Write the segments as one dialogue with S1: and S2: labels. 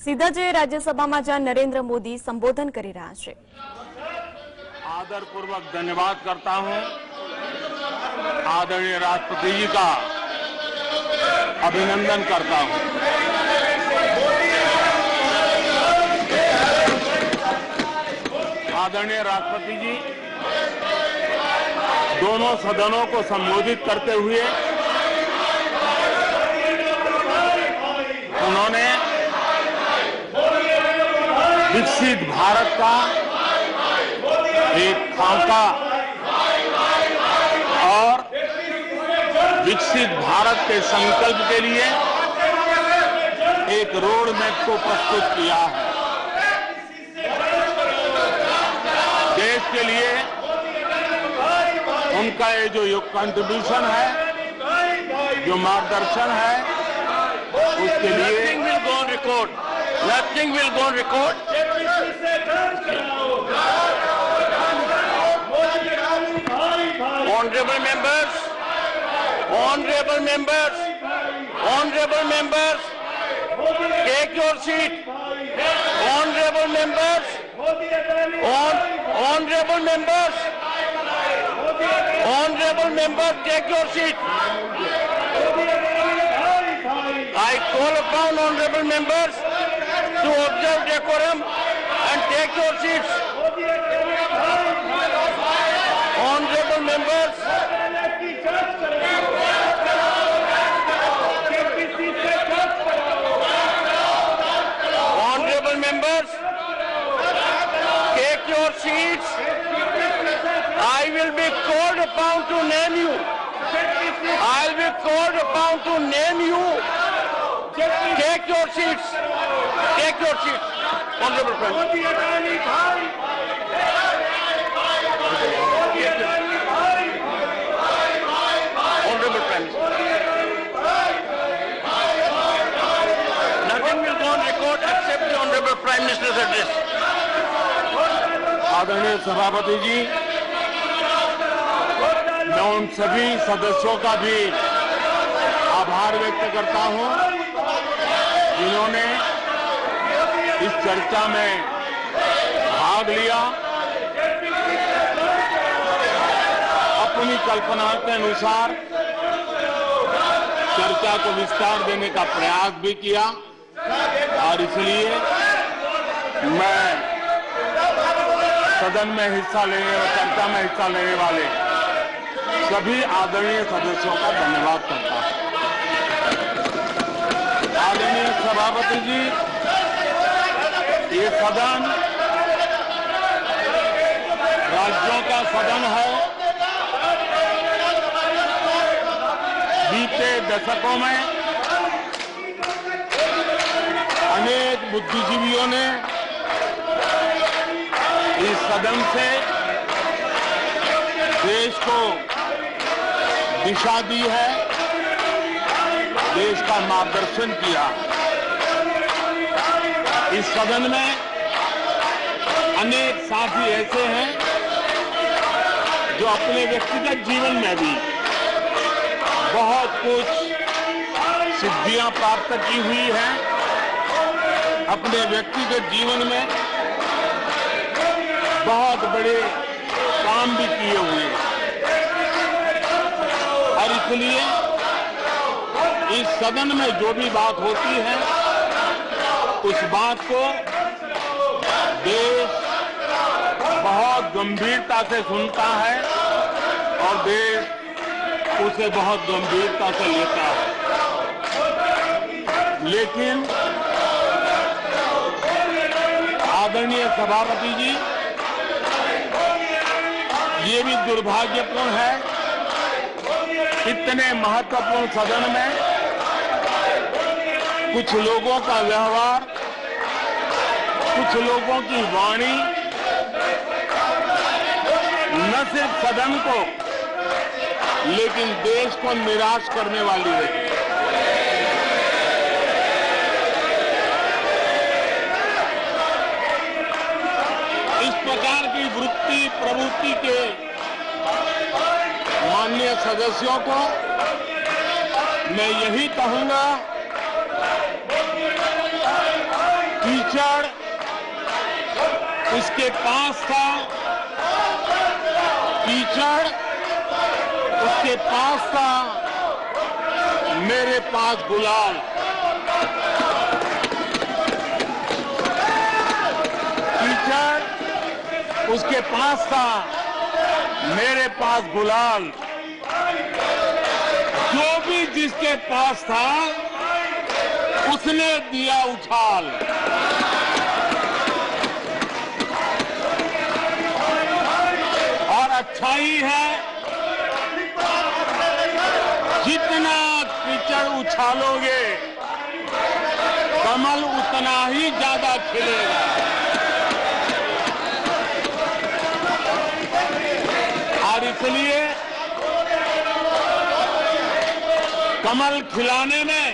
S1: सीधा जे राज्यसभाમાં જ્યાં नरेंद्र मोदी संबोधन કરી રહ્યા છે।
S2: आदरपूर्वक धन्यवाद करता हूं। आदरणीय राष्ट्रपति जी का अभिनंदन करता हूं। आदरणीय राष्ट्रपति जी दोनों सदनों को संबोधित करते हुए उन्होंने विकसित भारत का एक खाका और विकसित भारत के संकल्प के लिए एक रोड मैप को प्रस्तुत किया है। देश के लिए उनका ये जो कंट्रीब्यूशन है, जो मार्गदर्शन है, उसके लिए nothing will go on record. Honorable members, honorable members, honorable members, take your seat. Honorable members, honorable members, honorable members, take your seat. I call upon honorable members to observe decorum and take your seats. Honorable members, honorable members, take your seats. I will be called upon to name you. I will be called upon to name you. Take your seats. Take your seats. Honorable friends. Honorable friends. Nothing will go on record except the Honorable Prime Minister's address. आदरणीय सभापति जी, मैं उन सभी सदस्यों का भी आभार व्यक्त करता हूं जिन्होंने इस चर्चा में भाग लिया, अपनी कल्पना के अनुसार चर्चा को विस्तार देने का प्रयास भी किया और इसलिए मैं सदन में हिस्सा लेने और चर्चा में हिस्सा लेने वाले सभी आदरणीय सदस्यों का धन्यवाद करता हूं। आदरणीय सभापति जी, ये सदन राज्यों का सदन है। बीते दशकों में अनेक बुद्धिजीवियों ने इस सदन से देश को दिशा दी है, देश का मार्गदर्शन किया। इस सदन में अनेक साथी ऐसे हैं जो अपने व्यक्तिगत जीवन में भी बहुत कुछ सिद्धियां प्राप्त की हुई हैं, अपने व्यक्तिगत जीवन में बहुत बड़े काम भी किए हुए हैं और इसलिए इस सदन में जो भी बात होती है उस बात को देश बहुत गंभीरता से सुनता है और देश उसे बहुत गंभीरता से लेता है। लेकिन आदरणीय सभापति जी, ये भी दुर्भाग्यपूर्ण है, इतने महत्वपूर्ण सदन में कुछ लोगों का व्यवहार, कुछ लोगों की वाणी न सिर्फ सदन को लेकिन देश को निराश करने वाली रही। इस प्रकार की वृत्ति प्रवृत्ति के माननीय सदस्यों को मैं यही कहूंगा
S3: कीचड़ उसके पास था, कीचड़ उसके पास था, मेरे पास गुलाल। कीचड़ उसके पास था, मेरे पास गुलाल। जो भी जिसके पास था उसने दिया उछाल। और अच्छाई है, जितना कीचड़ उछालोगे कमल उतना ही ज्यादा खिलेगा। और इसलिए कमल खिलाने में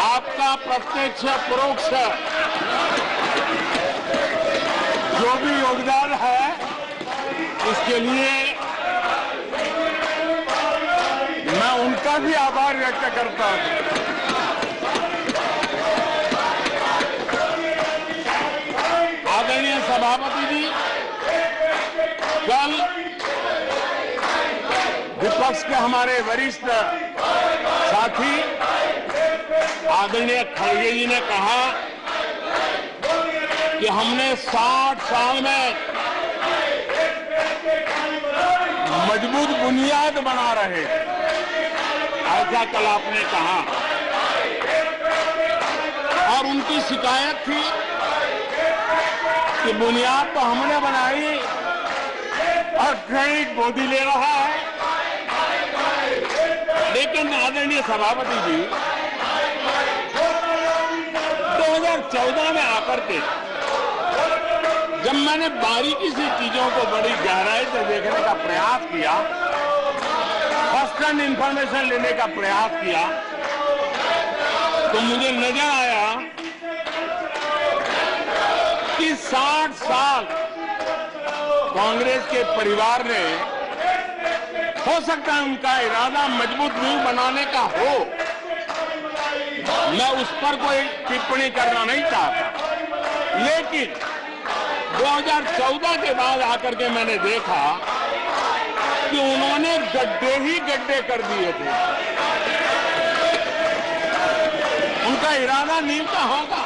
S3: आपका प्रत्यक्ष परोक्ष जो भी योगदान है, इसके लिए मैं उनका भी आभार व्यक्त करता हूं। आदरणीय सभापति जी, कल विपक्ष के हमारे वरिष्ठ साथी आदरणीय खड़गे जी ने कहा कि हमने 60 साल में मजबूत बुनियाद बना रहे, ऐसा कल आपने कहा। और उनकी शिकायत थी कि बुनियाद तो हमने बनाई और क्रेडिट मोदी ले रहा है। लेकिन आदरणीय सभापति जी, 2014 में आकर के जब मैंने बारीकी से चीजों को बड़ी गहराई से देखने का प्रयास किया, फर्स्ट हैंड इंफॉर्मेशन लेने का प्रयास किया, तो मुझे नजर आया कि 60 साल कांग्रेस के परिवार ने, हो सकता है उनका इरादा मजबूत नींव बनाने का हो, मैं उस पर कोई टिप्पणी करना नहीं चाहता, लेकिन 2014 के बाद आकर के मैंने देखा कि उन्होंने गड्ढे ही गड्ढे कर दिए थे। उनका इरादा नींव का होगा,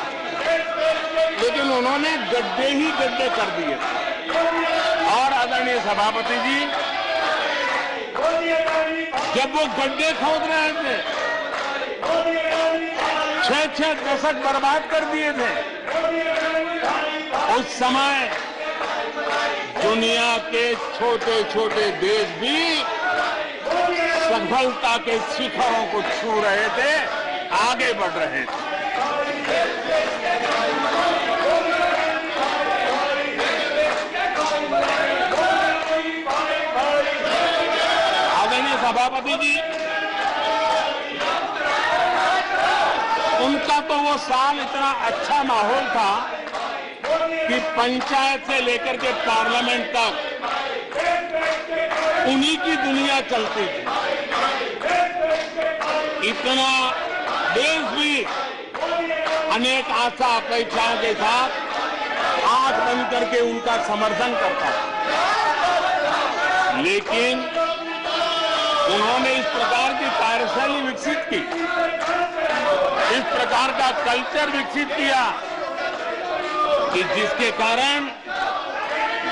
S3: लेकिन उन्होंने गड्ढे ही गड्ढे कर दिए थे। और आदरणीय सभापति जी, जब वो गड्ढे खोद रहे थे, 6 दशक बर्बाद कर दिए थे, उस समय दुनिया के छोटे छोटे देश भी सफलता के शिखरों को छू रहे थे, आगे बढ़ रहे थे। आदरणीय सभापति जी, उनका तो वो साल इतना अच्छा माहौल था कि पंचायत से लेकर के पार्लियामेंट तक उन्हीं की दुनिया चलती थी। इतना देश भी अनेक आशा अपेक्षाओं के साथ आंख बंद करके उनका समर्थन करता था। लेकिन उन्होंने इस प्रकार की कार्यशैली विकसित की, इस प्रकार का कल्चर विकसित किया कि जिसके कारण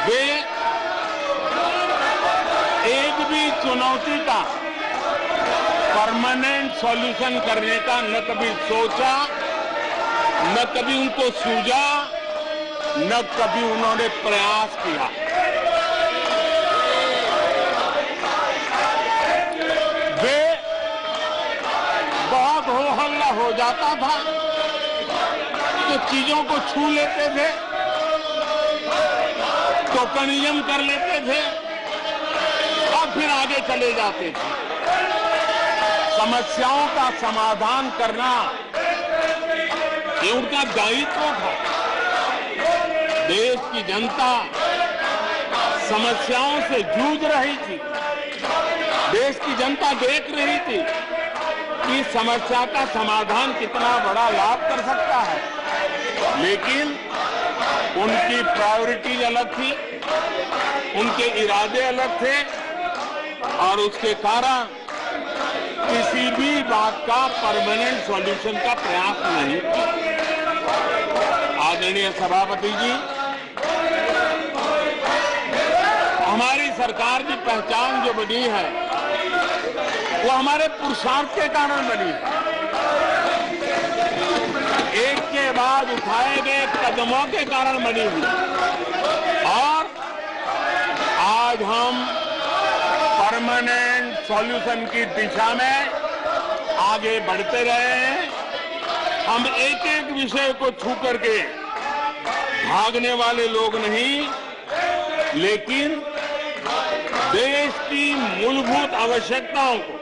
S3: वे एक भी चुनौती का परमानेंट सॉल्यूशन करने का न कभी सोचा, न कभी उनको सूझा, न कभी उन्होंने प्रयास किया। वे बहुत हो हल्ला हो जाता था तो चीजों को छू लेते थे, टोकनिज्म कर लेते थे और फिर आगे चले जाते थे। समस्याओं का समाधान करना ये उनका दायित्व था। देश की जनता समस्याओं से जूझ रही थी, देश की जनता देख रही थी कि समस्या का समाधान कितना बड़ा लाभ कर सकता है। लेकिन उनकी प्रायोरिटीज अलग थी, उनके इरादे अलग थे और उसके कारण किसी भी बात का परमानेंट सॉल्यूशन का प्रयास नहीं किया। आदरणीय सभापति जी, हमारी सरकार की पहचान जो बनी है वो हमारे पुरुषार्थ के कारण बनी है। एक के बाद उठाए गए कदमों के कारण बनी हुई और आज हम परमानेंट सॉल्यूशन की दिशा में आगे बढ़ते रहे हैं। हम एक एक विषय को छू करके भागने वाले लोग नहीं, लेकिन देश की मूलभूत आवश्यकताओं को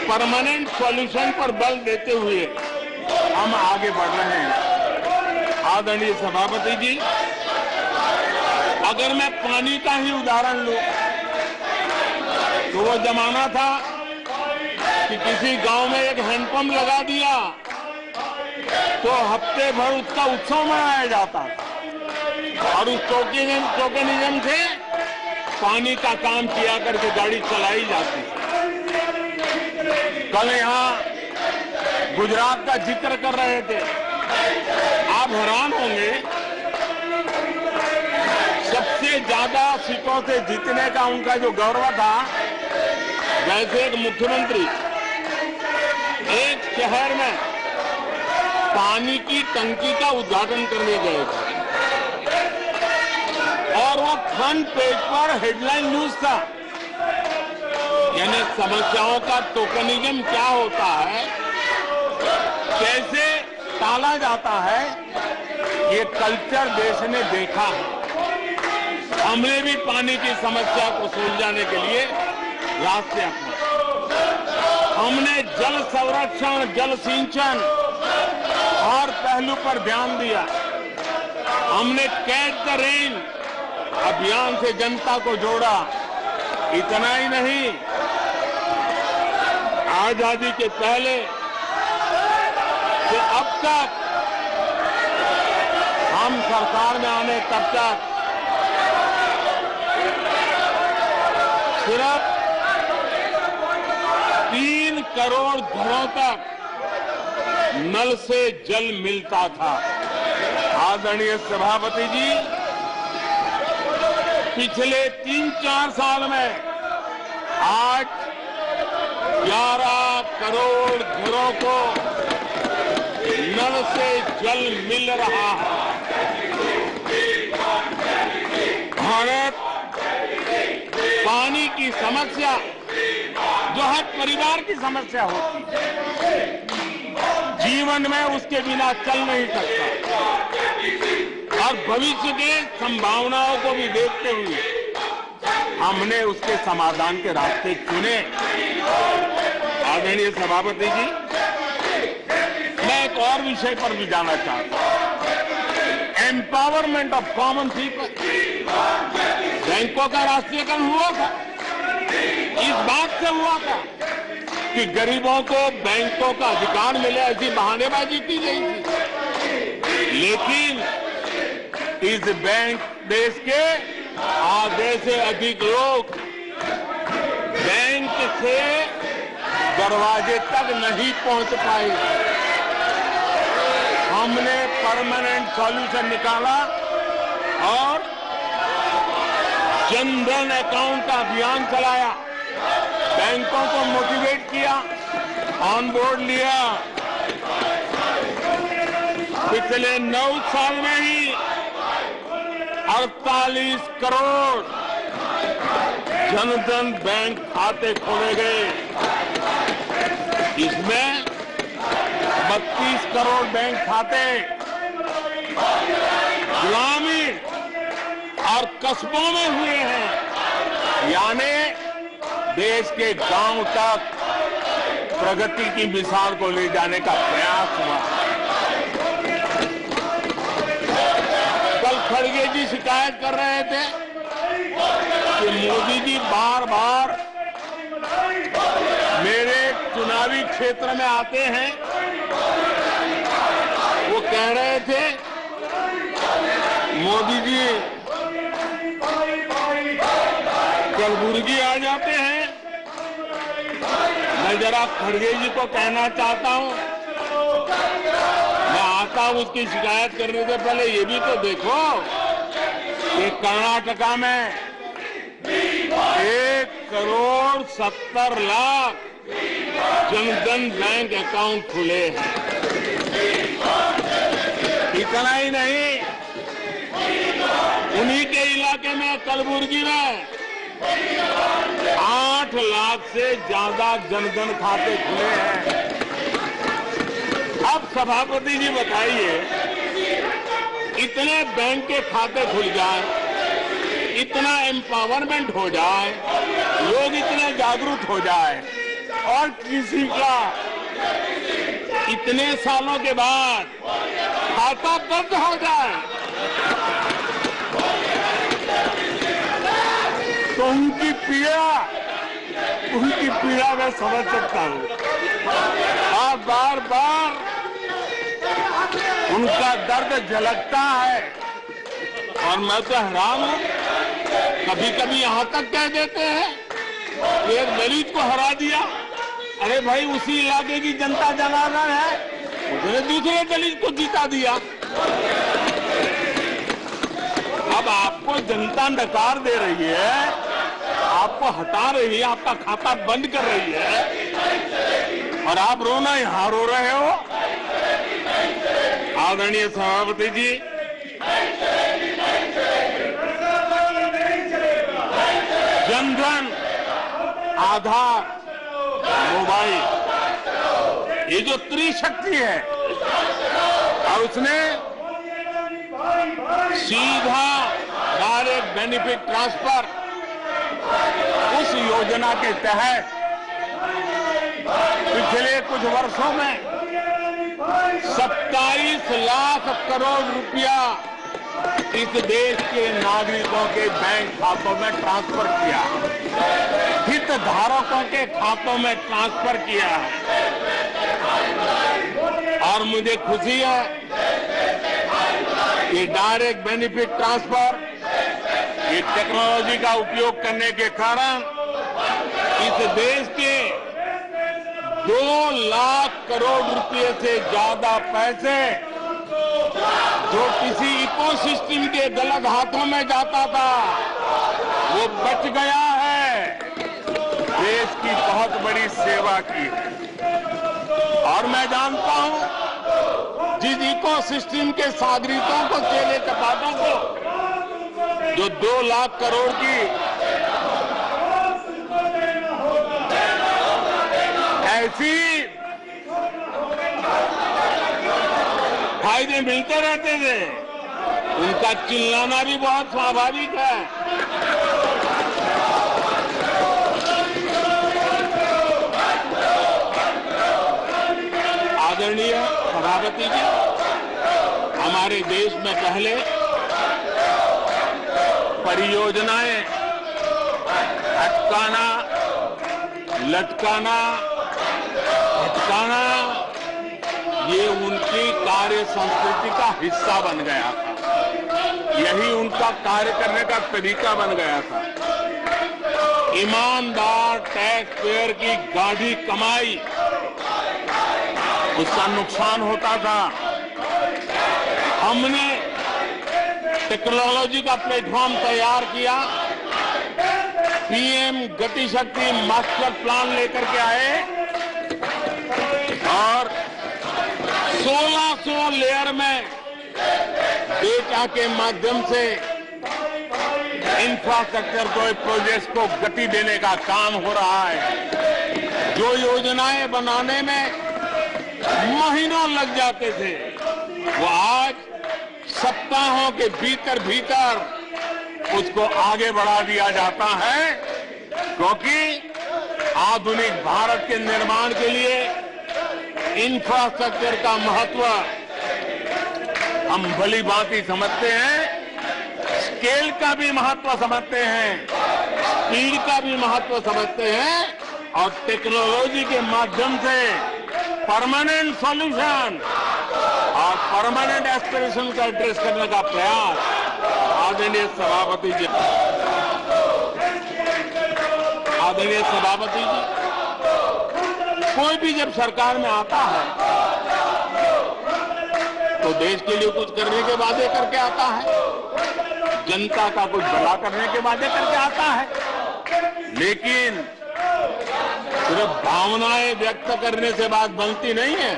S3: परमानेंट सॉल्यूशन पर बल देते हुए हम आगे बढ़ रहे हैं। आदरणीय सभापति जी, अगर मैं पानी का ही उदाहरण लूं तो वो जमाना था कि किसी गांव में एक हैंडपंप लगा दिया तो हफ्ते भर उसका उत्सव मनाया जाता था और उस टोकनिज्म से पानी का काम किया करके गाड़ी चलाई जाती। कल यहां गुजरात का जिक्र कर रहे थे, आप हैरान होंगे, सबसे ज्यादा सीटों से जीतने का उनका जो गौरव था, वैसे एक मुख्यमंत्री एक शहर में पानी की टंकी का उद्घाटन करने गए थे और वो फ्रंट पेज पर हेडलाइन न्यूज था। यानी समस्याओं का टोकनिज्म क्या होता है, कैसे टाला जाता है, ये कल्चर देश ने देखा है। हमने भी पानी की समस्या को सुलझाने के लिए रास्ते अपनाए। हमने जल संरक्षण, जल सिंचन हर पहलू पर ध्यान दिया। हमने कैच द रेन अभियान से जनता को जोड़ा। इतना ही नहीं, आजादी के पहले से अब तक हम सरकार में आने तब तक सिर्फ 3 करोड़ घरों तक नल से जल मिलता था। आदरणीय सभापति जी, पिछले 3-4 साल में आज 11 करोड़ घरों को नल से जल मिल रहा है। भारत पानी की समस्या जो हर परिवार की समस्या होती है, जीवन में उसके बिना चल नहीं सकता और भविष्य के संभावनाओं को भी देखते हुए हमने उसके समाधान के रास्ते चुने। आदरणीय सभापति जी, मैं एक और विषय पर भी जाना चाहता हूं। Empowerment of common people. बैंकों का राष्ट्रीयकरण हुआ था, इस बात से हुआ था कि गरीबों को बैंकों का अधिकार मिले, ऐसी बहानेबाजी की गई थी। लेकिन इस बैंक देश के आधे से अधिक लोग बैंक से दरवाजे तक नहीं पहुंच पाए। हमने परमानेंट सॉल्यूशन निकाला और जनधन अकाउंट का अभियान चलाया, बैंकों को मोटिवेट किया, ऑन बोर्ड लिया। पिछले 9 साल में ही 48 करोड़ जनधन बैंक खाते खोले गए। इसमें 32 करोड़ बैंक खाते ग्रामीण और कस्बों में हुए हैं। यानी देश के गांव तक प्रगति की मिसाल को ले जाने का प्रयास हुआ। कल खड़गे जी शिकायत कर रहे थे कि मोदी जी बार बार मेरे चुनावी क्षेत्र में आते हैं। वो कह रहे थे मोदी जी कलबुर्गी आ जाते हैं। मैं जरा खड़गे जी को कहना चाहता हूं, मैं आता हूं उसकी शिकायत करने से पहले ये भी तो देखो कि कर्नाटका में 1,70,00,000 जनधन बैंक अकाउंट खुले हैं। इतना ही नहीं, उन्हीं के इलाके में कलबुर्गी में 8 लाख से ज्यादा जनधन खाते खुले हैं। अब सभापति जी बताइए, इतने बैंक के खाते खुल जाए, इतना एम्पावरमेंट हो जाए, लोग इतने जागरूक हो जाए और किसी का इतने सालों के बाद खाता बंद हो जाए तो उनकी पीड़ा मैं समझ सकता हूं और बार बार उनका दर्द झलकता है। और मैं तो हैरान हूं, कभी कभी यहां तक कह देते हैं कि एक दलित को हरा दिया। अरे भाई, उसी इलाके की जनता जनार्दन है, उसने दूसरे दलित को जीता दिया। अब आपको जनता नकार दे रही है, आपको हटा रही है, आपका खाता बंद कर रही है और आप रोना यहां रो रहे हो। आदरणीय सभापति जी, जनधन, आधार, मोबाइल, ये जो त्रिशक्ति है, और उसने सीधा डायरेक्ट बेनिफिट ट्रांसफर, उस योजना के तहत पिछले कुछ वर्षों में 27 लाख करोड़ रुपया इस देश के नागरिकों के बैंक खातों में ट्रांसफर किया, हितधारकों के खातों में ट्रांसफर किया है। और मुझे खुशी है कि डायरेक्ट बेनिफिट ट्रांसफर, ये टेक्नोलॉजी का उपयोग करने के कारण इस देश के 2 लाख करोड़ रुपए से ज्यादा पैसे जो किसी इकोसिस्टम के गलत हाथों में जाता था, वो बच गया है। देश की बहुत बड़ी सेवा की है। और मैं जानता हूं, जिस इकोसिस्टम के सागरिकों को, चेले चपाटों को जो 2 लाख करोड़ की ऐसी फायदे मिलते रहते थे, उनका चिल्लाना भी बहुत स्वाभाविक है। आदरणीय सभापति जी, हमारे देश में पहले परियोजनाएं अटकाना, लटकाना, भटकाना, ये उनकी कार्य संस्कृति का हिस्सा बन गया था। यही उनका कार्य करने का तरीका बन गया था। ईमानदार टैक्स पेयर की गाढ़ी कमाई, उसका नुकसान होता था। हमने टेक्नोलॉजी का प्लेटफॉर्म तैयार किया, पीएम गति शक्ति मास्टर प्लान लेकर के आए और 1600 लेयर में डेटा के माध्यम से इंफ्रास्ट्रक्चर को, प्रोजेक्ट्स को गति देने का काम हो रहा है। जो योजनाएं बनाने में महीनों लग जाते थे, वो आज सप्ताहों के भीतर भीतर उसको आगे बढ़ा दिया जाता है, क्योंकि आधुनिक भारत के निर्माण के लिए इंफ्रास्ट्रक्चर का महत्व हम भली भांति समझते हैं, स्केल का भी महत्व समझते हैं, स्पीड का भी महत्व समझते हैं और टेक्नोलॉजी के माध्यम से परमानेंट सॉल्यूशन और परमानेंट एस्पिरेशन का एड्रेस करने का प्रयास आदरणीय सभापति जी कोई भी जब सरकार में आता है तो देश के लिए कुछ करने के वादे करके आता है, जनता का कुछ भला करने के वादे करके आता है, लेकिन सिर्फ भावनाएं व्यक्त करने से बात बनती नहीं है।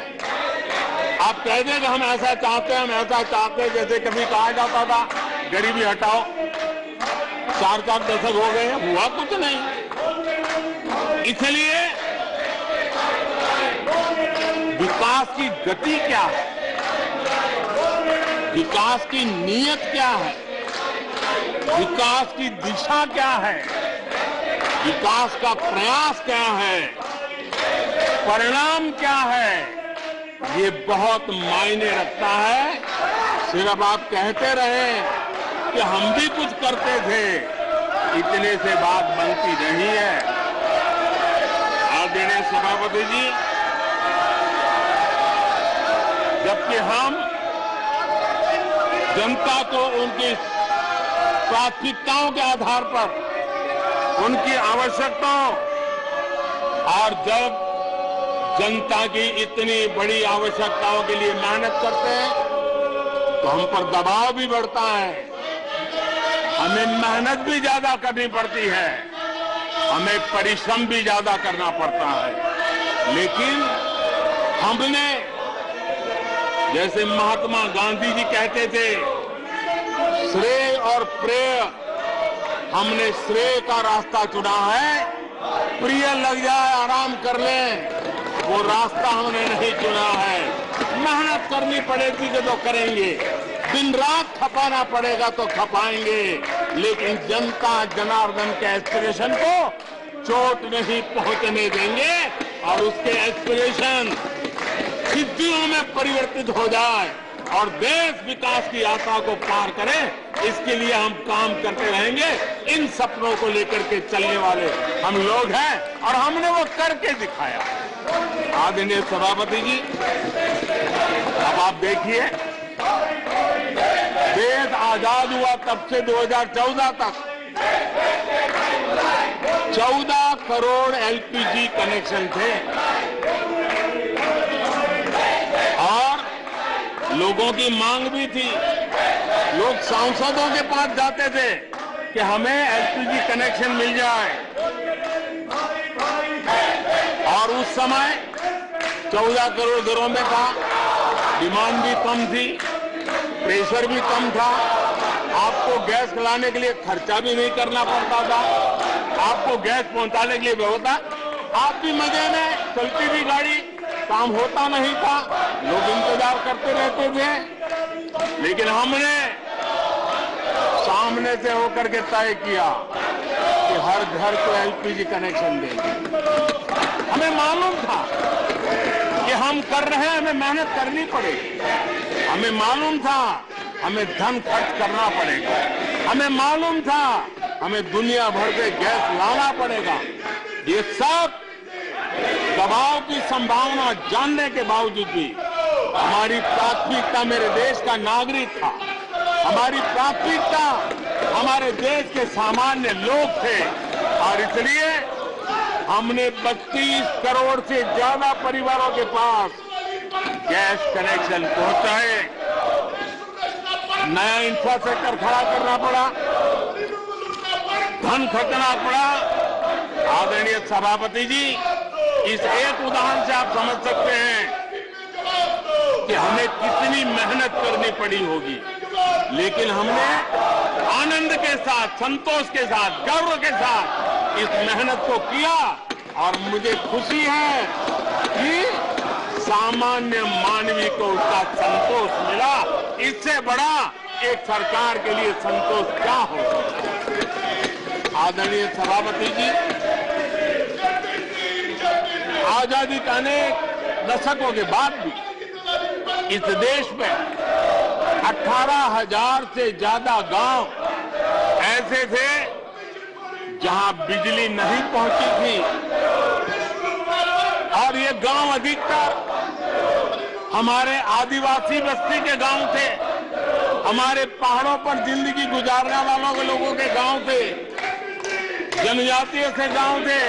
S3: आप कह दें कि हम ऐसा चाहते हैं, हम ऐसा चाहते हैं, जैसे कभी कहा जाता था गरीबी हटाओ, 4 दशक हो गए हैं, हुआ कुछ नहीं। इसलिए विकास की गति क्या है, विकास की नीयत क्या है, विकास की दिशा क्या है, विकास का प्रयास क्या है, परिणाम क्या है, ये बहुत मायने रखता है। सिर्फ आप कहते रहे कि हम भी कुछ करते थे, इतने से बात बनती नहीं है। आदरणीय सभापति जी, जबकि हम जनता को उनकी प्राथमिकताओं के आधार पर, उनकी आवश्यकताओं, और जब जनता की इतनी बड़ी आवश्यकताओं के लिए मेहनत करते हैं तो हम पर दबाव भी बढ़ता है, हमें मेहनत भी ज्यादा करनी पड़ती है, हमें परिश्रम भी ज्यादा करना पड़ता है। लेकिन हमने, जैसे महात्मा गांधी जी कहते थे, श्रेय और प्रेय, हमने श्रेय का रास्ता चुना है, प्रिय लग जाए आराम कर लें, वो रास्ता हमने नहीं चुना है। मेहनत करनी पड़ेगी तो करेंगे, दिन रात खपाना पड़ेगा तो खपाएंगे, लेकिन जनता जनार्दन के एस्पिरेशन को चोट नहीं पहुंचने देंगे और उसके एस्पिरेशन सिद्धियों में परिवर्तित हो जाए और देश विकास की यात्रा को पार करे, इसके लिए हम काम करते रहेंगे। इन सपनों को लेकर के चलने वाले हम लोग हैं और हमने वो करके दिखाया। आदरणीय सभापति जी, अब आप देखिए, देश आजाद हुआ तब से 2014 तक 14 करोड़ एलपीजी कनेक्शन थे और लोगों की मांग भी थी। लोग सांसदों के पास जाते थे कि हमें एलपीजी कनेक्शन मिल जाए, और उस समय 14 करोड़ घरों में था, डिमांड भी कम थी, प्रेशर भी कम था, आपको गैस लाने के लिए खर्चा भी नहीं करना पड़ता था, आपको गैस पहुंचाने के लिए व्यवस्था, आप भी मजे में, चलती भी गाड़ी, काम होता नहीं था, लोग इंतजार करते रहते थे। लेकिन हमने सामने से होकर के तय किया कि हर घर को एलपीजी कनेक्शन देंगे। हमें मालूम था कि हम कर रहे हैं, हमें मेहनत करनी पड़ेगी, हमें मालूम था हमें धन खर्च करना पड़ेगा, हमें मालूम था हमें दुनिया भर से गैस लाना पड़ेगा। ये सब दबाव की संभावना जानने के बावजूद भी हमारी प्राथमिकता मेरे देश का नागरिक था, हमारी प्राथमिकता हमारे देश के सामान्य लोग थे, और इसलिए हमने 32 करोड़ से ज्यादा परिवारों के पास गैस कनेक्शन पहुंचाए। नया इंफ्रास्ट्रक्चर खड़ा करना पड़ा, धन खर्चना पड़ा। आदरणीय सभापति जी, इस एक उदाहरण से आप समझ सकते हैं कि हमें कितनी मेहनत करनी पड़ी होगी, लेकिन हमने आनंद के साथ, संतोष के साथ, गर्व के साथ इस मेहनत को किया, और मुझे खुशी है कि सामान्य मानवी को उसका संतोष मिला। इससे बड़ा एक सरकार के लिए संतोष क्या हो सकता है। आदरणीय सभापति जी, आजादी के अनेक दशकों के बाद भी इस देश में 18,000 से ज्यादा गांव ऐसे थे जहां बिजली नहीं पहुंची थी, और ये गांव अधिकतर हमारे आदिवासी बस्ती के गांव थे, हमारे पहाड़ों पर जिंदगी गुजारने वालों के लोगों के गांव थे, जनजातीय से गांव थे,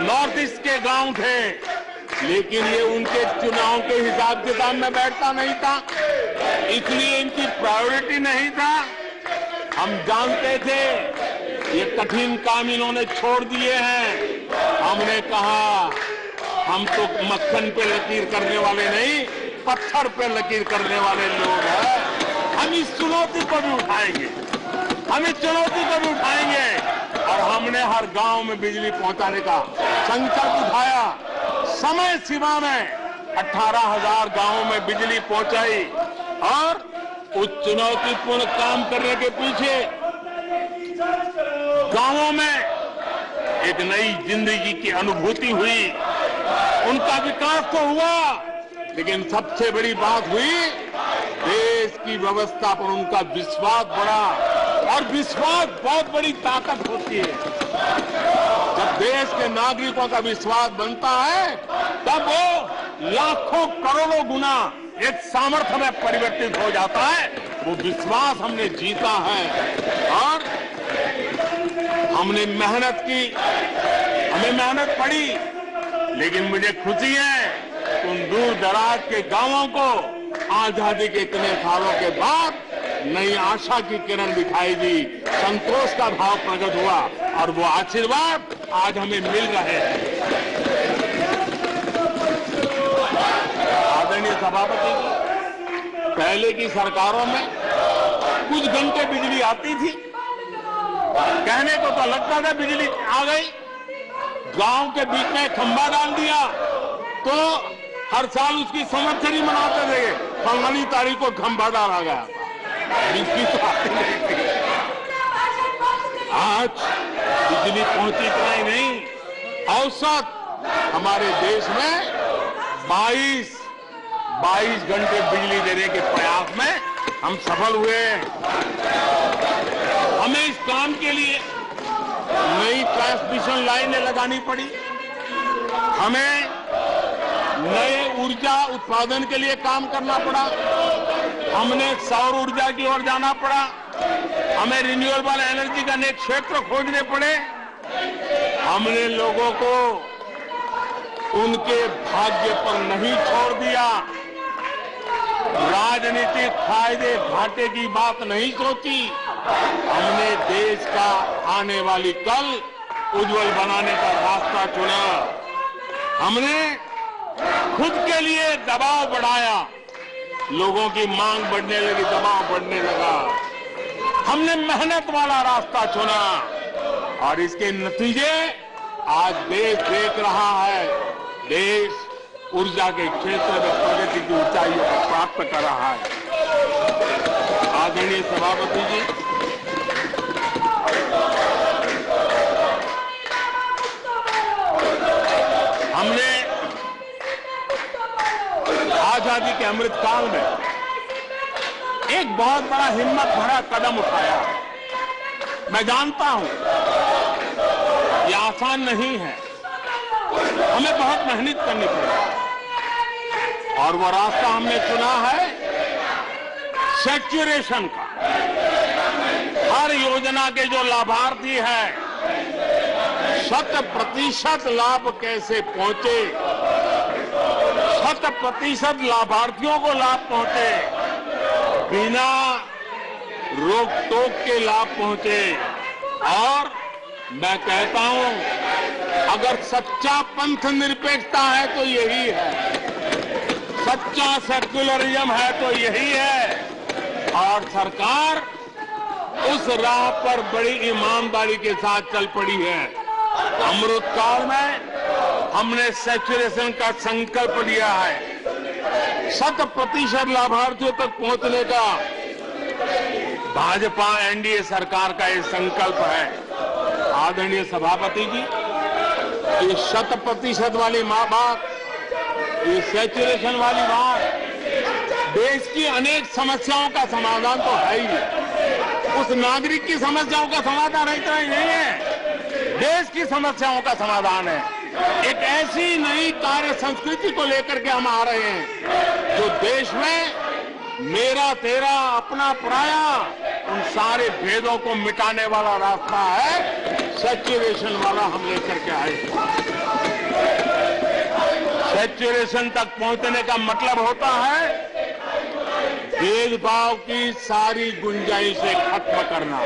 S3: नॉर्थ ईस्ट के गांव थे, लेकिन ये उनके चुनाव के हिसाब किताब में बैठता नहीं था, इसलिए इनकी प्रायोरिटी नहीं था। हम जानते थे ये कठिन काम इन्होंने छोड़ दिए हैं। हमने कहा हम तो मक्खन पे लकीर करने वाले नहीं, पत्थर पे लकीर करने वाले लोग हैं। हम इस चुनौती को भी उठाएंगे, हम इस चुनौती को भी उठाएंगे और हमने हर गांव में बिजली पहुंचाने का संकल्प उठाया। समय सीमा में 18,000 गांवों में बिजली पहुंचाई और उस चुनौतीपूर्ण काम करने के पीछे गांवों में एक नई जिंदगी की अनुभूति हुई, उनका विकास तो हुआ, लेकिन सबसे बड़ी बात हुई देश की व्यवस्था पर उनका विश्वास बढ़ा। और विश्वास बहुत बड़ी ताकत होती है। जब देश के नागरिकों का विश्वास बनता है तब वो लाखों करोड़ों गुना एक सामर्थ्य में परिवर्तित हो जाता है। वो विश्वास हमने जीता है और हमने मेहनत की, हमें मेहनत पड़ी, लेकिन मुझे खुशी है उन दूर दराज के गांवों को आजादी के इतने सालों के बाद नई आशा की किरण दिखाई दी, संतोष का भाव प्रकट हुआ और वो आशीर्वाद आज हमें मिल रहे हैं। आदरणीय सभापति जी, पहले की सरकारों में कुछ घंटे बिजली आती थी, कहने को तो लगता था बिजली आ गई, गांव के बीच में खंभा डाल दिया तो हर साल उसकी संवत्सरी मनाते थे, फलानी तारीख को खंभा डाला गया, बिजली तो आती नहीं थी। आज बिजली पहुंची इतना ही नहीं, औसत हमारे देश में 22 घंटे बिजली देने के प्रयास में हम सफल हुए। हमें इस काम के लिए नई ट्रांसमिशन लाइनें लगानी पड़ी, हमें नए ऊर्जा उत्पादन के लिए काम करना पड़ा, हमने सौर ऊर्जा की ओर जाना पड़ा, हमें रिन्यूएबल एनर्जी का नए क्षेत्र खोजने पड़े। हमने लोगों को उनके भाग्य पर नहीं छोड़ दिया, राजनीतिक फायदे घाटे की बात नहीं सोची, हमने देश का आने वाली कल उज्जवल बनाने का रास्ता चुना। हमने खुद के लिए दबाव बढ़ाया, लोगों की मांग बढ़ने लगी, दबाव बढ़ने लगा, हमने मेहनत वाला रास्ता चुना और इसके नतीजे आज देश देख रहा है। देश ऊर्जा के क्षेत्र में प्रगति की ऊंचाइयों को प्राप्त कर रहा है। आदरणीय सभापति जी, हमने आजादी के अमृत काल में एक बहुत बड़ा हिम्मत भरा कदम उठाया। मैं जानता हूं ये आसान नहीं है, हमें बहुत मेहनत करनी पड़ेगी और वो रास्ता हमने चुना है सैचुरेशन का। हर योजना के जो लाभार्थी हैं 100% लाभ कैसे पहुंचे, 100% लाभार्थियों को लाभ पहुंचे, बिना रोक टोक के लाभ पहुंचे। और मैं कहता हूं अगर सच्चा पंथ निरपेक्षता है तो यही है, सच्चा सेक्युलरिज्म है तो यही है। और सरकार उस राह पर बड़ी ईमानदारी के साथ चल पड़ी है। अमृत काल में हमने सैचुरेशन का संकल्प लिया है, 100% लाभार्थियों तक पहुंचने का भाजपा एनडीए सरकार का ये संकल्प है। आदरणीय सभापति जी, ये 100% वाली बात, ये सैचुरेशन वाली बात देश की अनेक समस्याओं का समाधान तो है ही, उस नागरिक की समस्याओं का समाधान इतना ही नहीं है, देश की समस्याओं का समाधान है। एक ऐसी नई कार्य संस्कृति को लेकर के हम आ रहे हैं जो देश में मेरा तेरा अपना पराया उन सारे भेदों को मिटाने वाला रास्ता है। सैचुरेशन वाला हम लेकर के आए। सैचुरेशन तक पहुंचने का मतलब होता है भेदभाव की सारी गुंजाइशें खत्म करना।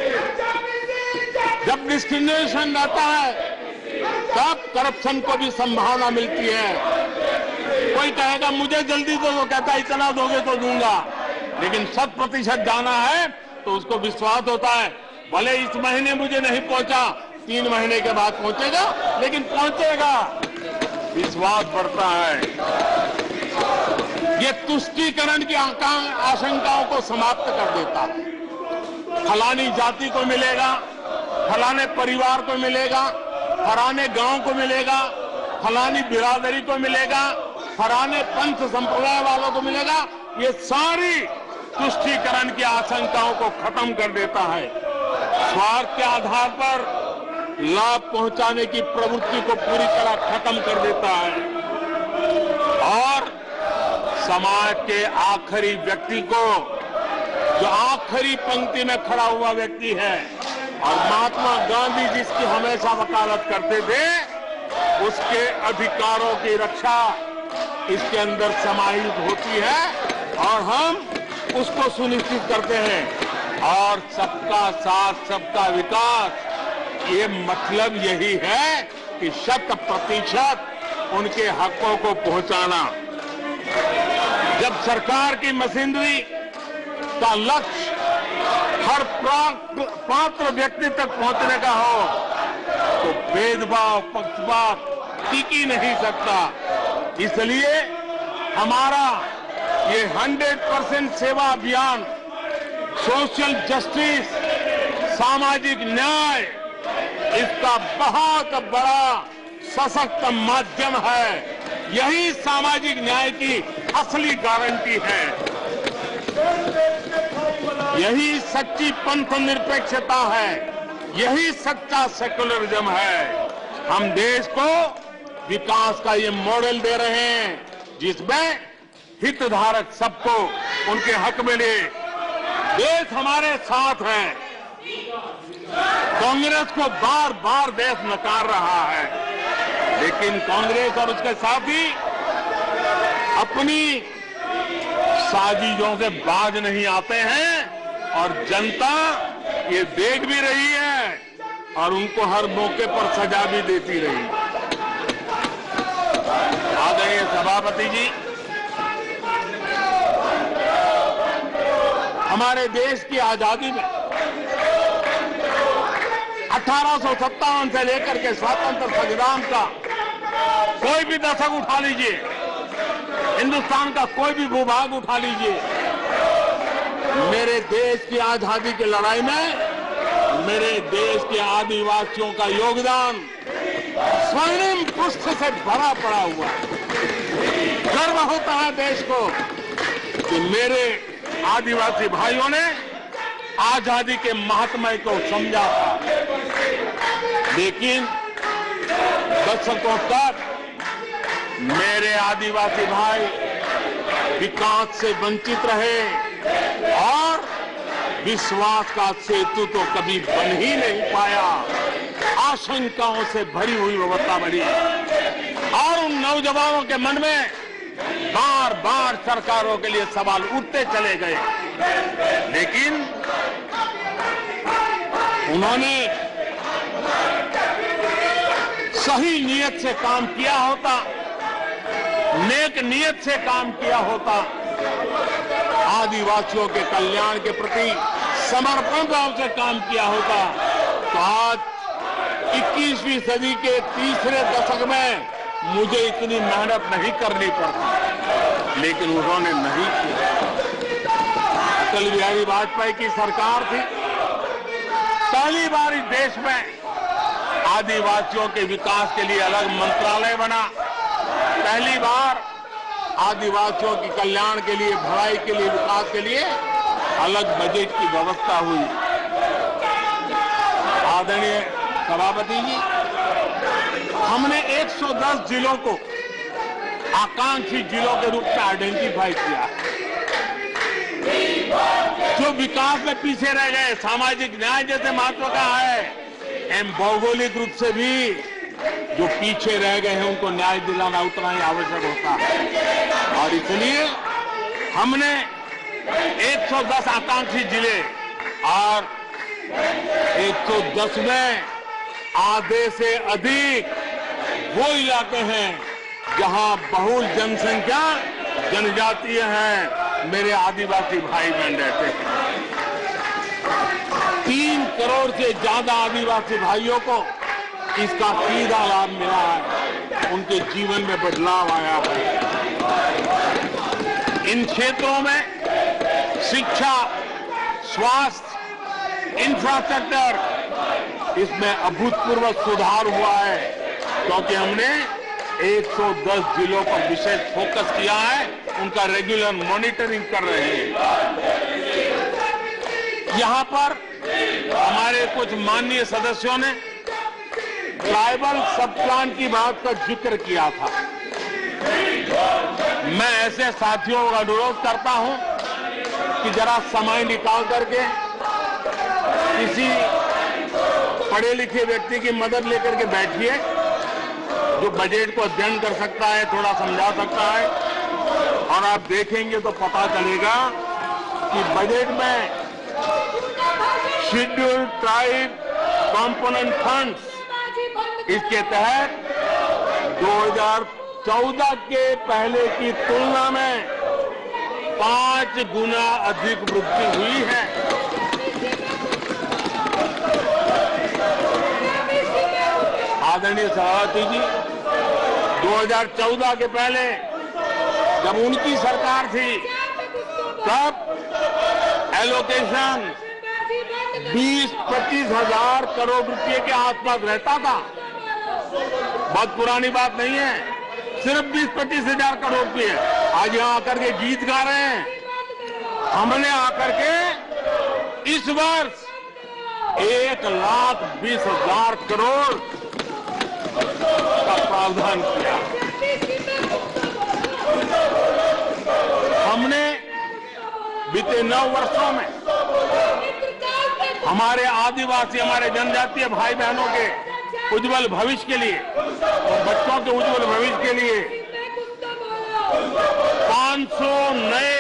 S3: जब डिस्क्रिमिनेशन रहता है तब करप्शन को भी संभावना मिलती है। कोई कहेगा मुझे जल्दी दो, तो कहता है इतना दोगे तो दूंगा, लेकिन 100% जाना है तो उसको विश्वास होता है भले इस महीने मुझे नहीं पहुंचा, 3 महीने के बाद पहुंचेगा, लेकिन पहुंचेगा। विश्वास बढ़ता है। ये तुष्टीकरण की आशंकाओं को समाप्त कर देता है। फलानी जाति को मिलेगा, फलाने परिवार को मिलेगा, फलाने गांव को मिलेगा, फलानी बिरादरी को मिलेगा, फलाने पंथ संप्रदाय वालों को मिलेगा। ये सारी तुष्टीकरण की आशंकाओं को खत्म कर देता है। स्वार्थ के आधार पर लाभ पहुंचाने की प्रवृत्ति को पूरी तरह खत्म कर देता है और समाज के आखिरी व्यक्ति को, जो आखिरी पंक्ति में खड़ा हुआ व्यक्ति है और महात्मा गांधी जिसकी हमेशा वकालत करते थे, उसके अधिकारों की रक्षा इसके अंदर समाहित होती है और हम उसको सुनिश्चित करते हैं। और सबका साथ सबका विकास, ये मतलब यही है कि 100% उनके हकों को पहुंचाना। जब सरकार की मशीनरी का लक्ष्य हर पात्र व्यक्ति तक पहुंचने का हो तो भेदभाव पक्षपात टिक ही नहीं सकता। इसलिए हमारा ये 100% सेवा अभियान सोशल जस्टिस, सामाजिक न्याय, इसका बहुत बड़ा सशक्त माध्यम है। यही सामाजिक न्याय की असली गारंटी है। यही सच्ची पंथ निरपेक्षता है। यही सच्चा सेकुलरिज्म है। हम देश को विकास का ये मॉडल दे रहे हैं जिसमें हितधारक सबको उनके हक मिले। देश हमारे साथ है। कांग्रेस को बार बार देश नकार रहा है, लेकिन कांग्रेस और उसके साथी अपनी साजिशों से बाज नहीं आते हैं और जनता ये देख भी रही है और उनको हर मौके पर सजा भी देती रही। आदरणीय सभापति जी, हमारे देश की आजादी में 1857 से लेकर के स्वतंत्र संग्राम का कोई भी दशक उठा लीजिए, हिंदुस्तान का कोई भी भूभाग उठा लीजिए, मेरे देश की आजादी की लड़ाई में मेरे देश के आदिवासियों का योगदान स्वर्णिम पृष्ठ से भरा पड़ा हुआ है। गर्व होता है देश को कि मेरे आदिवासी भाइयों ने आजादी के महात्म्य को समझा था, लेकिन दशकों तक मेरे आदिवासी भाई विकास से वंचित रहे और विश्वास का सेतु तो कभी बन ही नहीं पाया। आशंकाओं से भरी हुई व्यवस्था बनी और उन नौजवानों के मन में बार बार सरकारों के लिए सवाल उठते चले गए, लेकिन उन्होंने सही नियत से काम किया होता, नेक नियत से काम किया होता, आदिवासियों के कल्याण के प्रति समर्पण भाव से काम किया होता, तो आज 21वीं सदी के तीसरे दशक में मुझे इतनी मेहनत नहीं करनी पड़ती, लेकिन उन्होंने नहीं किया। अटल बिहारी वाजपेयी की सरकार थी, पहली बार इस देश में आदिवासियों के विकास के लिए अलग मंत्रालय बना, पहली बार आदिवासियों के कल्याण के लिए, भलाई के लिए, विकास के लिए अलग बजट की व्यवस्था हुई। आदरणीय सभापति जी, हमने 110 जिलों को आकांक्षी जिलों के रूप में आइडेंटिफाई किया है। जो विकास में पीछे रह गए, सामाजिक न्याय जैसे महत्व का है, एवं भौगोलिक रूप से भी जो पीछे रह गए हैं उनको न्याय दिलाना उतना ही आवश्यक होता है। और इसलिए हमने 110 आकांक्षी जिले और 110वें आधे से अधिक वो इलाके हैं जहां बहुल जनसंख्या जनजातीय है, मेरे आदिवासी भाई बहन रहते हैं। 3 करोड़ से ज्यादा आदिवासी भाइयों को इसका सीधा लाभ मिला है, उनके जीवन में बदलाव आया है। इन क्षेत्रों में शिक्षा, स्वास्थ्य, इंफ्रास्ट्रक्चर, इसमें अभूतपूर्व सुधार हुआ है, क्योंकि हमने 110 जिलों पर विशेष फोकस किया है, उनका रेगुलर मॉनिटरिंग कर रहे हैं। यहां पर हमारे कुछ माननीय सदस्यों ने ट्राइबल सब प्लान की बात का जिक्र किया था। मैं ऐसे साथियों का अनुरोध करता हूं कि जरा समय निकाल करके किसी पढ़े लिखे व्यक्ति की मदद लेकर के बैठिए, जो बजट को अध्ययन कर सकता है, थोड़ा समझा सकता है, और आप देखेंगे तो पता चलेगा कि बजट में शेड्यूल्ड ट्राइब कंपोनेंट फंड्स, इसके तहत 2014 के पहले की तुलना में 5 गुना अधिक वृद्धि हुई है। आदरणीय सभापति जी, 2014 के पहले जब उनकी सरकार थी, तब एलोकेशन 20-25 हजार करोड़ रुपए के आसपास रहता था। बहुत पुरानी बात नहीं है, सिर्फ 20-25 हजार करोड़ रुपए। आज यहां आकर के गीत गा रहे हैं। हमने आकर के इस वर्ष 1,20,000 करोड़ का प्रावधान किया। हमने बीते 9 वर्षों में हमारे आदिवासी, हमारे जनजातीय भाई बहनों के उज्जवल भविष्य के लिए और बच्चों के उज्जवल भविष्य के लिए 500 नए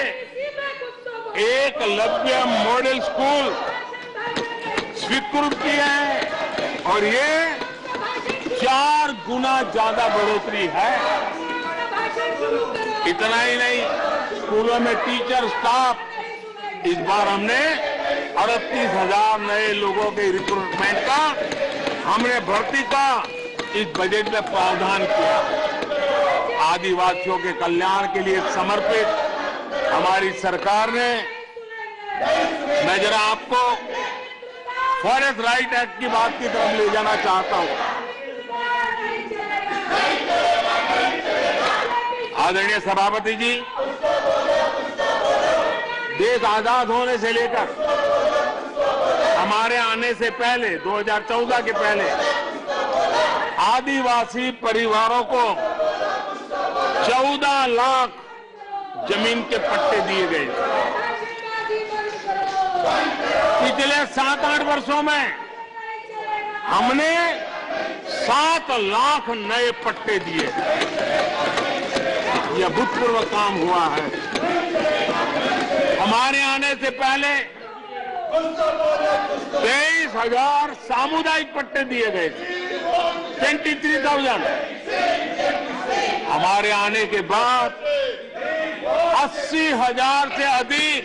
S3: एकलव्य मॉडल स्कूल स्वीकृत किए हैं, और ये 4 गुना ज्यादा बढ़ोतरी है। इतना ही नहीं, स्कूलों में टीचर, स्टाफ, इस बार हमने 38,000 नए लोगों के रिक्रूटमेंट का, हमने भर्ती का इस बजट में प्रावधान किया। आदिवासियों के कल्याण के लिए समर्पित हमारी सरकार ने, मैं जरा आपको फॉरेस्ट राइट एक्ट की बात की तरफ ले जाना चाहता हूं। आदरणीय सभापति जी, देश आजाद होने से लेकर हमारे आने से पहले, 2014 के पहले, आदिवासी परिवारों को 14 लाख जमीन के पट्टे दिए गए। पिछले 7-8 वर्षों में हमने 7 लाख नए पट्टे दिए। यह अभूतपूर्व काम हुआ है। हमारे आने से पहले 23,000 सामुदायिक पट्टे दिए गए थे, 23,000। हमारे आने के बाद 80,000 से अधिक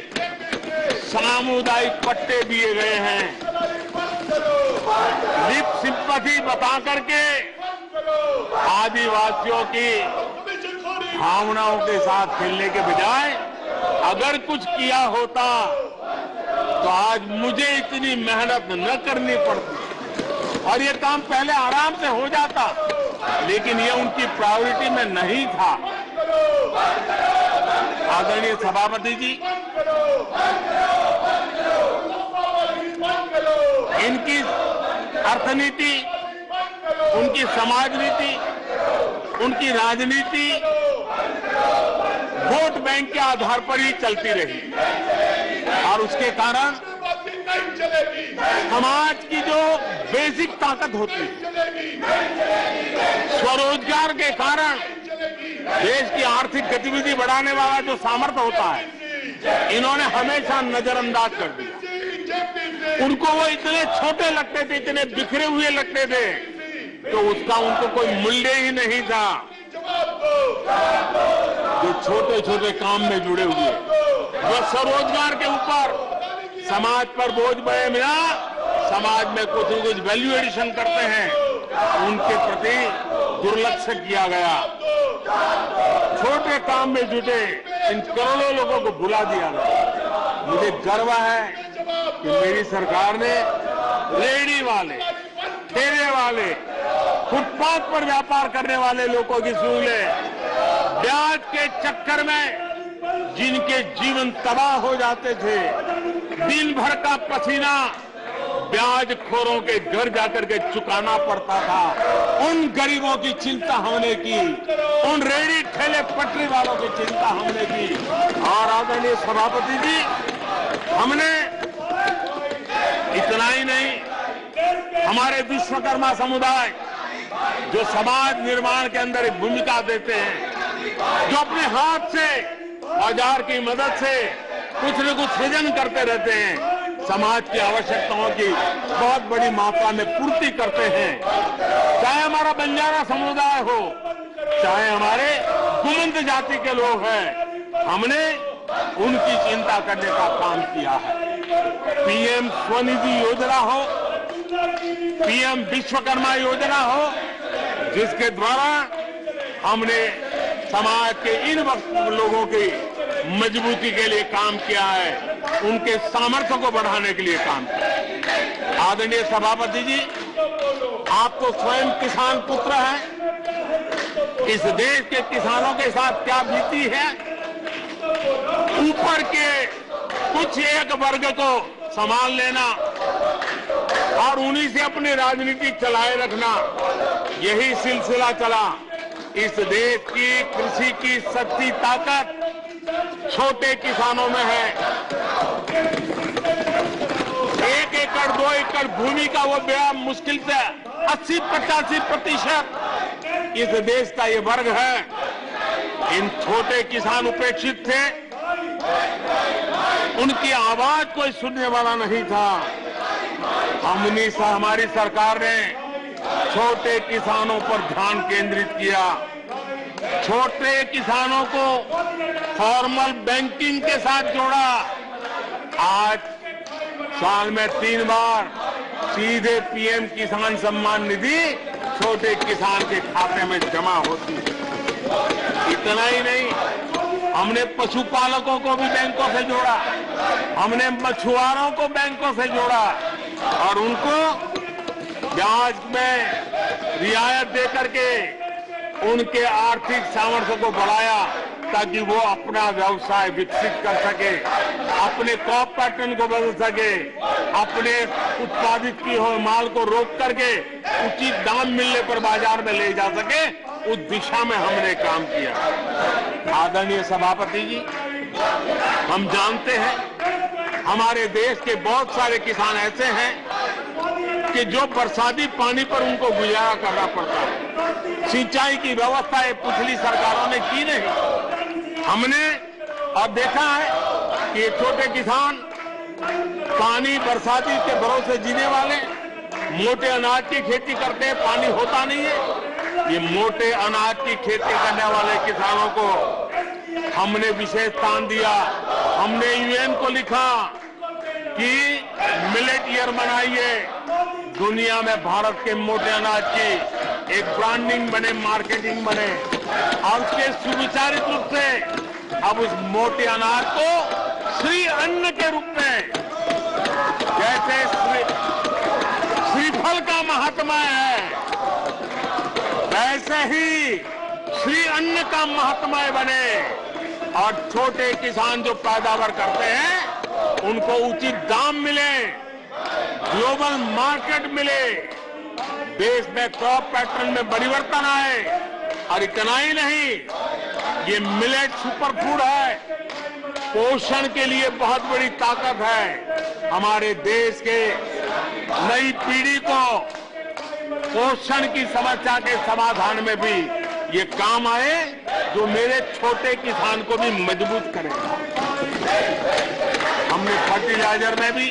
S3: सामुदायिक पट्टे दिए गए हैं। लिप सिंपैथी बता करके आदिवासियों की भावनाओं के साथ खेलने के बजाय अगर कुछ किया होता तो आज मुझे इतनी मेहनत न करनी पड़ती और ये काम पहले आराम से हो जाता, लेकिन ये उनकी प्रायोरिटी में नहीं था। आदरणीय सभापति जी, इनकी अर्थनीति उनकी समाज नीति, उनकी राजनीति वोट बैंक के आधार पर ही चलती रही और उसके कारण समाज की जो बेसिक ताकत होती है, स्वरोजगार के कारण देश की आर्थिक गतिविधि बढ़ाने वाला जो सामर्थ्य होता है, इन्होंने हमेशा नजरअंदाज कर दिया। उनको वो इतने छोटे लगते थे, इतने बिखरे हुए लगते थे, तो उसका उनको कोई मूल्य ही नहीं था। जो छोटे छोटे काम में जुड़े हुए, जो स्वरोजगार के ऊपर समाज पर बोझ बने बिना समाज में कुछ न कुछ वैल्यू एडिशन करते हैं, उनके प्रति दुर्लक्ष्य किया गया। छोटे काम में जुटे इन करोड़ों लोगों को भुला दिया गया। मुझे गर्व है कि मेरी सरकार ने रेहड़ी वाले, ठेले वाले, फुटपाथ पर व्यापार करने वाले लोगों की सहूलियत, ब्याज के चक्कर में जिनके जीवन तबाह हो जाते थे, दिन भर का पसीना ब्याजखोरों के घर जाकर के चुकाना पड़ता था, उन गरीबों की चिंता हमने की, उन रेहड़ी ठेले पटरी वालों की चिंता हमने की। और आदरणीय सभापति जी, हमने इतना ही नहीं, हमारे विश्वकर्मा समुदाय जो समाज निर्माण के अंदर एक भूमिका देते हैं, जो अपने हाथ से औजार की मदद से कुछ न कुछ सृजन करते रहते हैं, समाज की आवश्यकताओं की बहुत बड़ी मात्रा में पूर्ति करते हैं। चाहे हमारा बंजारा समुदाय हो, चाहे हमारे गुमंत जाति के लोग हैं, हमने उनकी चिंता करने का काम किया है। पीएम स्वनिधि योजना हो, पीएम विश्वकर्मा योजना हो, जिसके द्वारा हमने समाज के इन लोगों की मजबूती के लिए काम किया है, उनके सामर्थ्य को बढ़ाने के लिए काम किया। आदरणीय सभापति जी, आप तो स्वयं किसान पुत्र हैं। इस देश के किसानों के साथ क्या बीती है, ऊपर के कुछ एक वर्ग को संभाल लेना और उन्हीं से अपनी राजनीति चलाए रखना, यही सिलसिला चला। इस देश की कृषि की सच्ची ताकत छोटे किसानों में है। 1 एकड़ 2 एकड़ भूमि का वो बड़ा मुश्किल से 80-85% इस देश का ये वर्ग है। इन छोटे किसान उपेक्षित थे, उनकी आवाज कोई सुनने वाला नहीं था। हमारी सरकार ने छोटे किसानों पर ध्यान केंद्रित किया, छोटे किसानों को फॉर्मल बैंकिंग के साथ जोड़ा। आज साल में 3 बार सीधे पीएम किसान सम्मान निधि छोटे किसान के खाते में जमा होती है। इतना ही नहीं, हमने पशुपालकों को भी बैंकों से जोड़ा, हमने मछुआरों को बैंकों से जोड़ा और उनको ब्याज में रियायत देकर के उनके आर्थिक सामर्थ्य को बढ़ाया, ताकि वो अपना व्यवसाय विकसित कर सके, अपने क्रॉप पैटर्न को बदल सके, अपने उत्पादित किए हुए माल को रोक करके उचित दाम मिलने पर बाजार में ले जा सके, उस दिशा में हमने काम किया। आदरणीय सभापति जी, हम जानते हैं हमारे देश के बहुत सारे किसान ऐसे हैं कि जो बरसाती पानी पर उनको गुजारा करना पड़ता है। सिंचाई की व्यवस्था ये पिछली सरकारों ने की नहीं। हमने और देखा है कि ये छोटे किसान पानी बरसाती के भरोसे जीने वाले मोटे अनाज की खेती करते हैं, पानी होता नहीं है। ये मोटे अनाज की खेती करने वाले किसानों को हमने विशेष स्थान दिया। हमने यूएन को लिखा कि मिलेट ईयर मनाइए, दुनिया में भारत के मोटे अनाज की एक ब्रांडिंग बने, मार्केटिंग बने और उसके सुविचारित रूप से अब उस मोटे अनाज को श्री अन्न के रूप में, जैसे श्रीफल का महात्मा है, वैसे ही श्री अन्न का महात्मा बने और छोटे किसान जो पैदावार करते हैं उनको उचित दाम मिले, ग्लोबल मार्केट मिले, देश में क्रॉप पैटर्न में परिवर्तन आए। और इतना ही नहीं, ये मिलेट सुपर फूड है, पोषण के लिए बहुत बड़ी ताकत है। हमारे देश के नई पीढ़ी को पोषण की समस्या के समाधान में भी ये काम आए, जो मेरे छोटे किसान को भी मजबूत करेगा। हमने फर्टिलाइजर में भी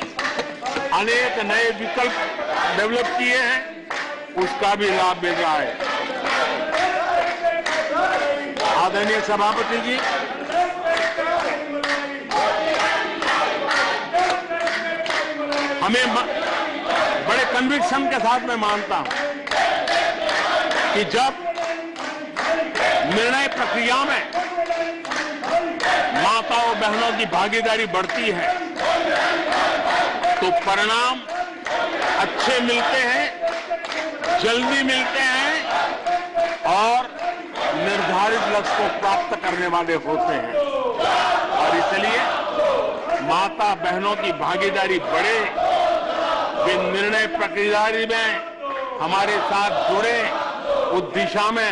S3: अनेक नए विकल्प डेवलप किए हैं, उसका भी लाभ मिल रहा है। आदरणीय सभापति जी, हमें बड़े कन्विक्शन के साथ मैं मानता हूं कि जब निर्णय प्रक्रिया में माताओं बहनों की भागीदारी बढ़ती है तो परिणाम अच्छे मिलते हैं, जल्दी मिलते हैं और निर्धारित लक्ष्य को प्राप्त करने वाले होते हैं। और इसलिए माता बहनों की भागीदारी बढ़े, वे निर्णय प्रक्रिया में हमारे साथ जुड़े, उस दिशा में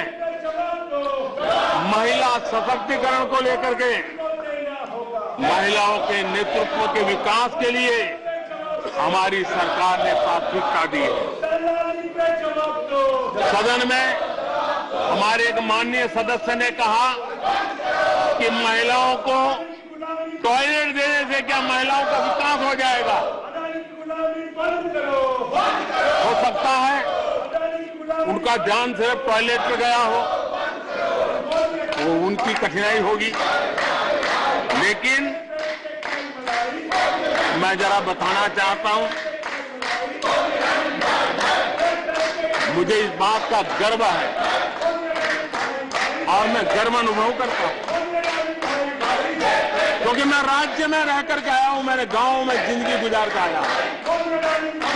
S3: महिला सशक्तिकरण को लेकर के, महिलाओं के नेतृत्व के विकास के लिए हमारी सरकार ने प्राथमिकता दी है। सदन में हमारे एक माननीय सदस्य ने कहा कि महिलाओं को टॉयलेट देने से क्या महिलाओं का विकास हो जाएगा? हो सकता है उनका ध्यान सिर्फ टॉयलेट पे गया हो, वो उनकी कठिनाई होगी। लेकिन मैं जरा बताना चाहता हूं, मुझे इस बात का गर्व है और मैं गर्व अनुभव करता हूं, क्योंकि मैं राज्य में रह करके आया हूं, मैंने गांव में जिंदगी गुजार कर आया।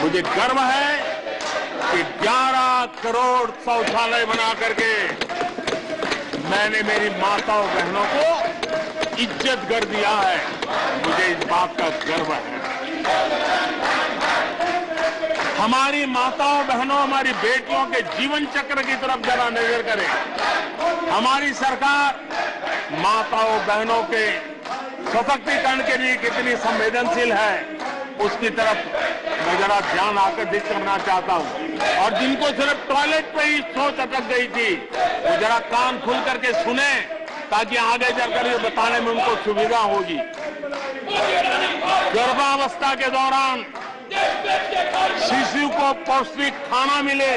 S3: मुझे गर्व है कि 11 करोड़ शौचालय बना करके मैंने मेरी माताओं बहनों को इज्जत कर दिया है। मुझे इस बात का गर्व है। हमारी माताओं बहनों, हमारी बेटियों के जीवन चक्र की तरफ जरा नजर करें। हमारी सरकार माताओं बहनों के सशक्तिकरण के लिए कितनी संवेदनशील है, उसकी तरफ मैं जरा ध्यान आकर्षित करना चाहता हूं। और जिनको सिर्फ टॉयलेट पे ही सोच अटक गई थी, वो जरा कान खुल करके सुने, ताकि आगे जाकर ये बताने में उनको सुविधा होगी। गर्भावस्था के दौरान शिशु को पौष्टिक खाना मिले,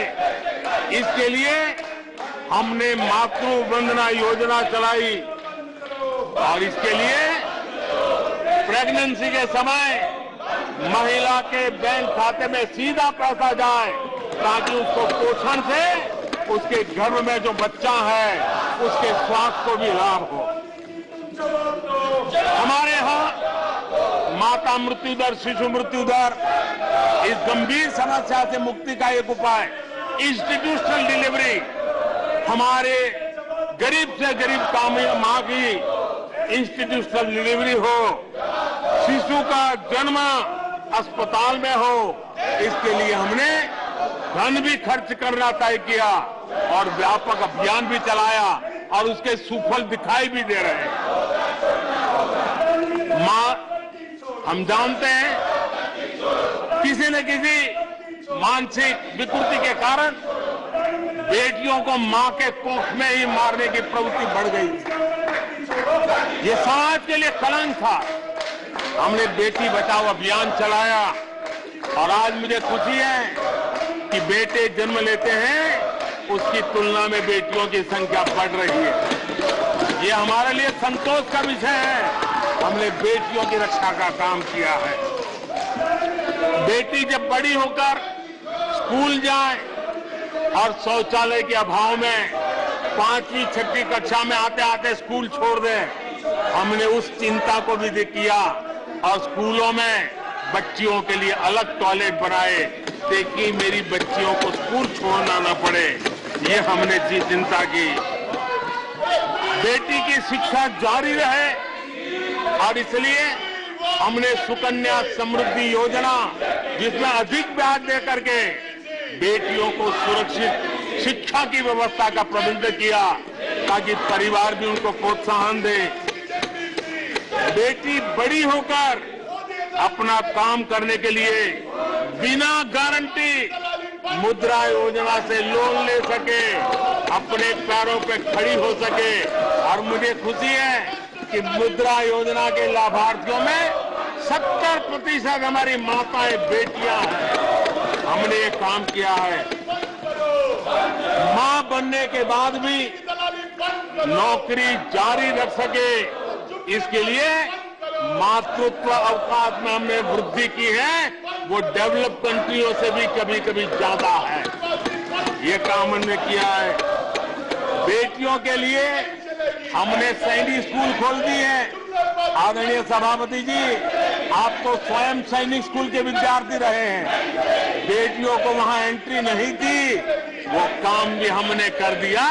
S3: इसके लिए हमने मातृ वंदना योजना चलाई। और इसके लिए प्रेगनेंसी के समय महिला के बैंक खाते में सीधा पैसा जाए, ताकि उसको पोषण से उसके गर्भ में जो बच्चा है उसके स्वास्थ्य को भी लाभ हो। हमारे यहाँ माता मृत्यु दर, शिशु मृत्यु दर, इस गंभीर समस्या से मुक्ति का एक उपाय इंस्टीट्यूशनल डिलीवरी। हमारे गरीब से गरीब मां की इंस्टीट्यूशनल डिलीवरी हो, शिशु का जन्म अस्पताल में हो, इसके लिए हमने धन भी खर्च करना तय किया और व्यापक अभियान भी चलाया और उसके सुफल दिखाई भी दे रहे हैं। हम जानते हैं किसी न किसी मानसिक विकृति के कारण बेटियों को मां के कोख में ही मारने की प्रवृत्ति बढ़ गई। ये समाज के लिए कलंक था। हमने बेटी बचाओ अभियान चलाया और आज मुझे खुशी है कि बेटे जन्म लेते हैं, उसकी तुलना में बेटियों की संख्या बढ़ रही है। ये हमारे लिए संतोष का विषय है। हमने बेटियों की रक्षा का काम किया है। बेटी जब बड़ी होकर स्कूल जाए और शौचालय के अभाव में 5वीं 6वीं कक्षा में आते आते स्कूल छोड़ दे, हमने उस चिंता को भी किया और स्कूलों में बच्चियों के लिए अलग टॉयलेट बनाए, ताकि मेरी बच्चियों को स्कूल छोड़ना न पड़े। ये हमने जी चिंता की। बेटी की शिक्षा जारी रहे और इसलिए हमने सुकन्या समृद्धि योजना, जिसमें अधिक ब्याज दे करके बेटियों को सुरक्षित शिक्षा की व्यवस्था का प्रबंध किया ताकि परिवार भी उनको प्रोत्साहन दे। बेटी बड़ी होकर अपना काम करने के लिए बिना गारंटी मुद्रा योजना से लोन ले सके, अपने पैरों पे खड़ी हो सके। और मुझे खुशी है कि मुद्रा योजना के लाभार्थियों में 70% हमारी माताएं बेटियां हैं। हमने ये काम किया है। मां बनने के बाद भी नौकरी जारी रख सके, इसके लिए मातृत्व अवकाश में हमने वृद्धि की है, वो डेवलप कंट्रियों से भी कभी कभी ज्यादा है। ये काम हमने किया है। बेटियों के लिए हमने सैनिक स्कूल खोल दिए हैं। आदरणीय सभापति जी, आप तो स्वयं सैनिक स्कूल के विद्यार्थी रहे हैं, बेटियों को वहां एंट्री नहीं थी, वो काम भी हमने कर दिया।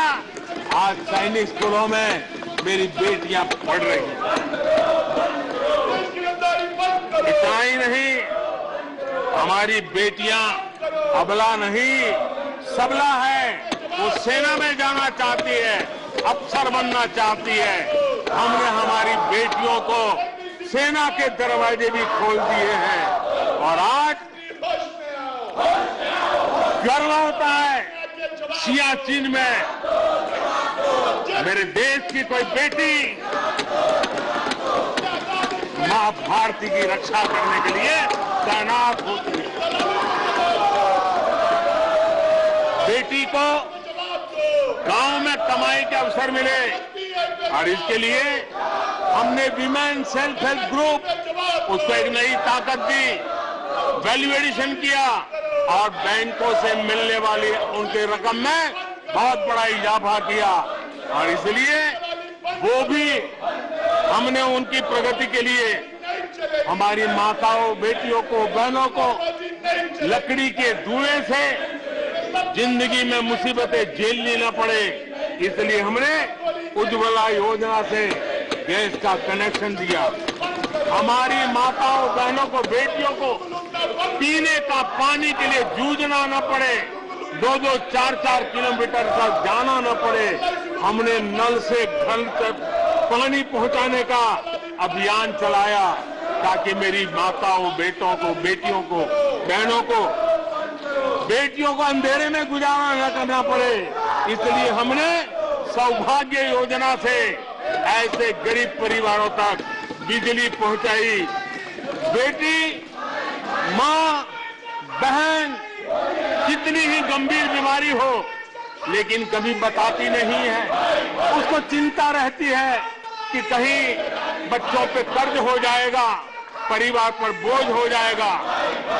S3: आज सैनिक स्कूलों में मेरी बेटियां पढ़ रही हैं। इतना ही नहीं, हमारी बेटियां अबला नहीं सबला है। वो सेना में जाना चाहती है, अफसर बनना चाहती है। हमने हमारी बेटियों को सेना के दरवाजे भी खोल दिए हैं। और आज गर्व होता है सियाचिन में मेरे देश की कोई बेटी मां भारती की रक्षा करने के लिए तैनात होती है। बेटी को गांव में कमाई के अवसर मिले और इसके लिए हमने विमेन सेल्फ हेल्प ग्रुप उसको एक नई ताकत दी, वैल्यू एडिशन किया और बैंकों से मिलने वाली उनकी रकम में बहुत बड़ा इजाफा किया। और इसलिए वो भी हमने उनकी प्रगति के लिए हमारी माताओं, बेटियों को, बहनों को लकड़ी के धुएं से जिंदगी में मुसीबतें झेलनी न पड़े, इसलिए हमने उज्ज्वला योजना से गैस का कनेक्शन दिया। हमारी माताओं, बहनों को, बेटियों को पीने का पानी के लिए जूझना न पड़े, 2-2, 4-4 किलोमीटर तक जाना न पड़े। हमने नल से घर तक पानी पहुंचाने का अभियान चलाया ताकि मेरी माताओं, बेटों को, बेटियों को, बहनों को, बेटियों को अंधेरे में गुजारा न करना पड़े। इसलिए हमने सौभाग्य योजना से ऐसे गरीब परिवारों तक बिजली पहुंचाई। बेटी, मां, बहन कितनी ही गंभीर बीमारी हो लेकिन कभी बताती नहीं है। उसको चिंता रहती है कि कहीं बच्चों पे कर्ज हो जाएगा, परिवार पर बोझ हो जाएगा,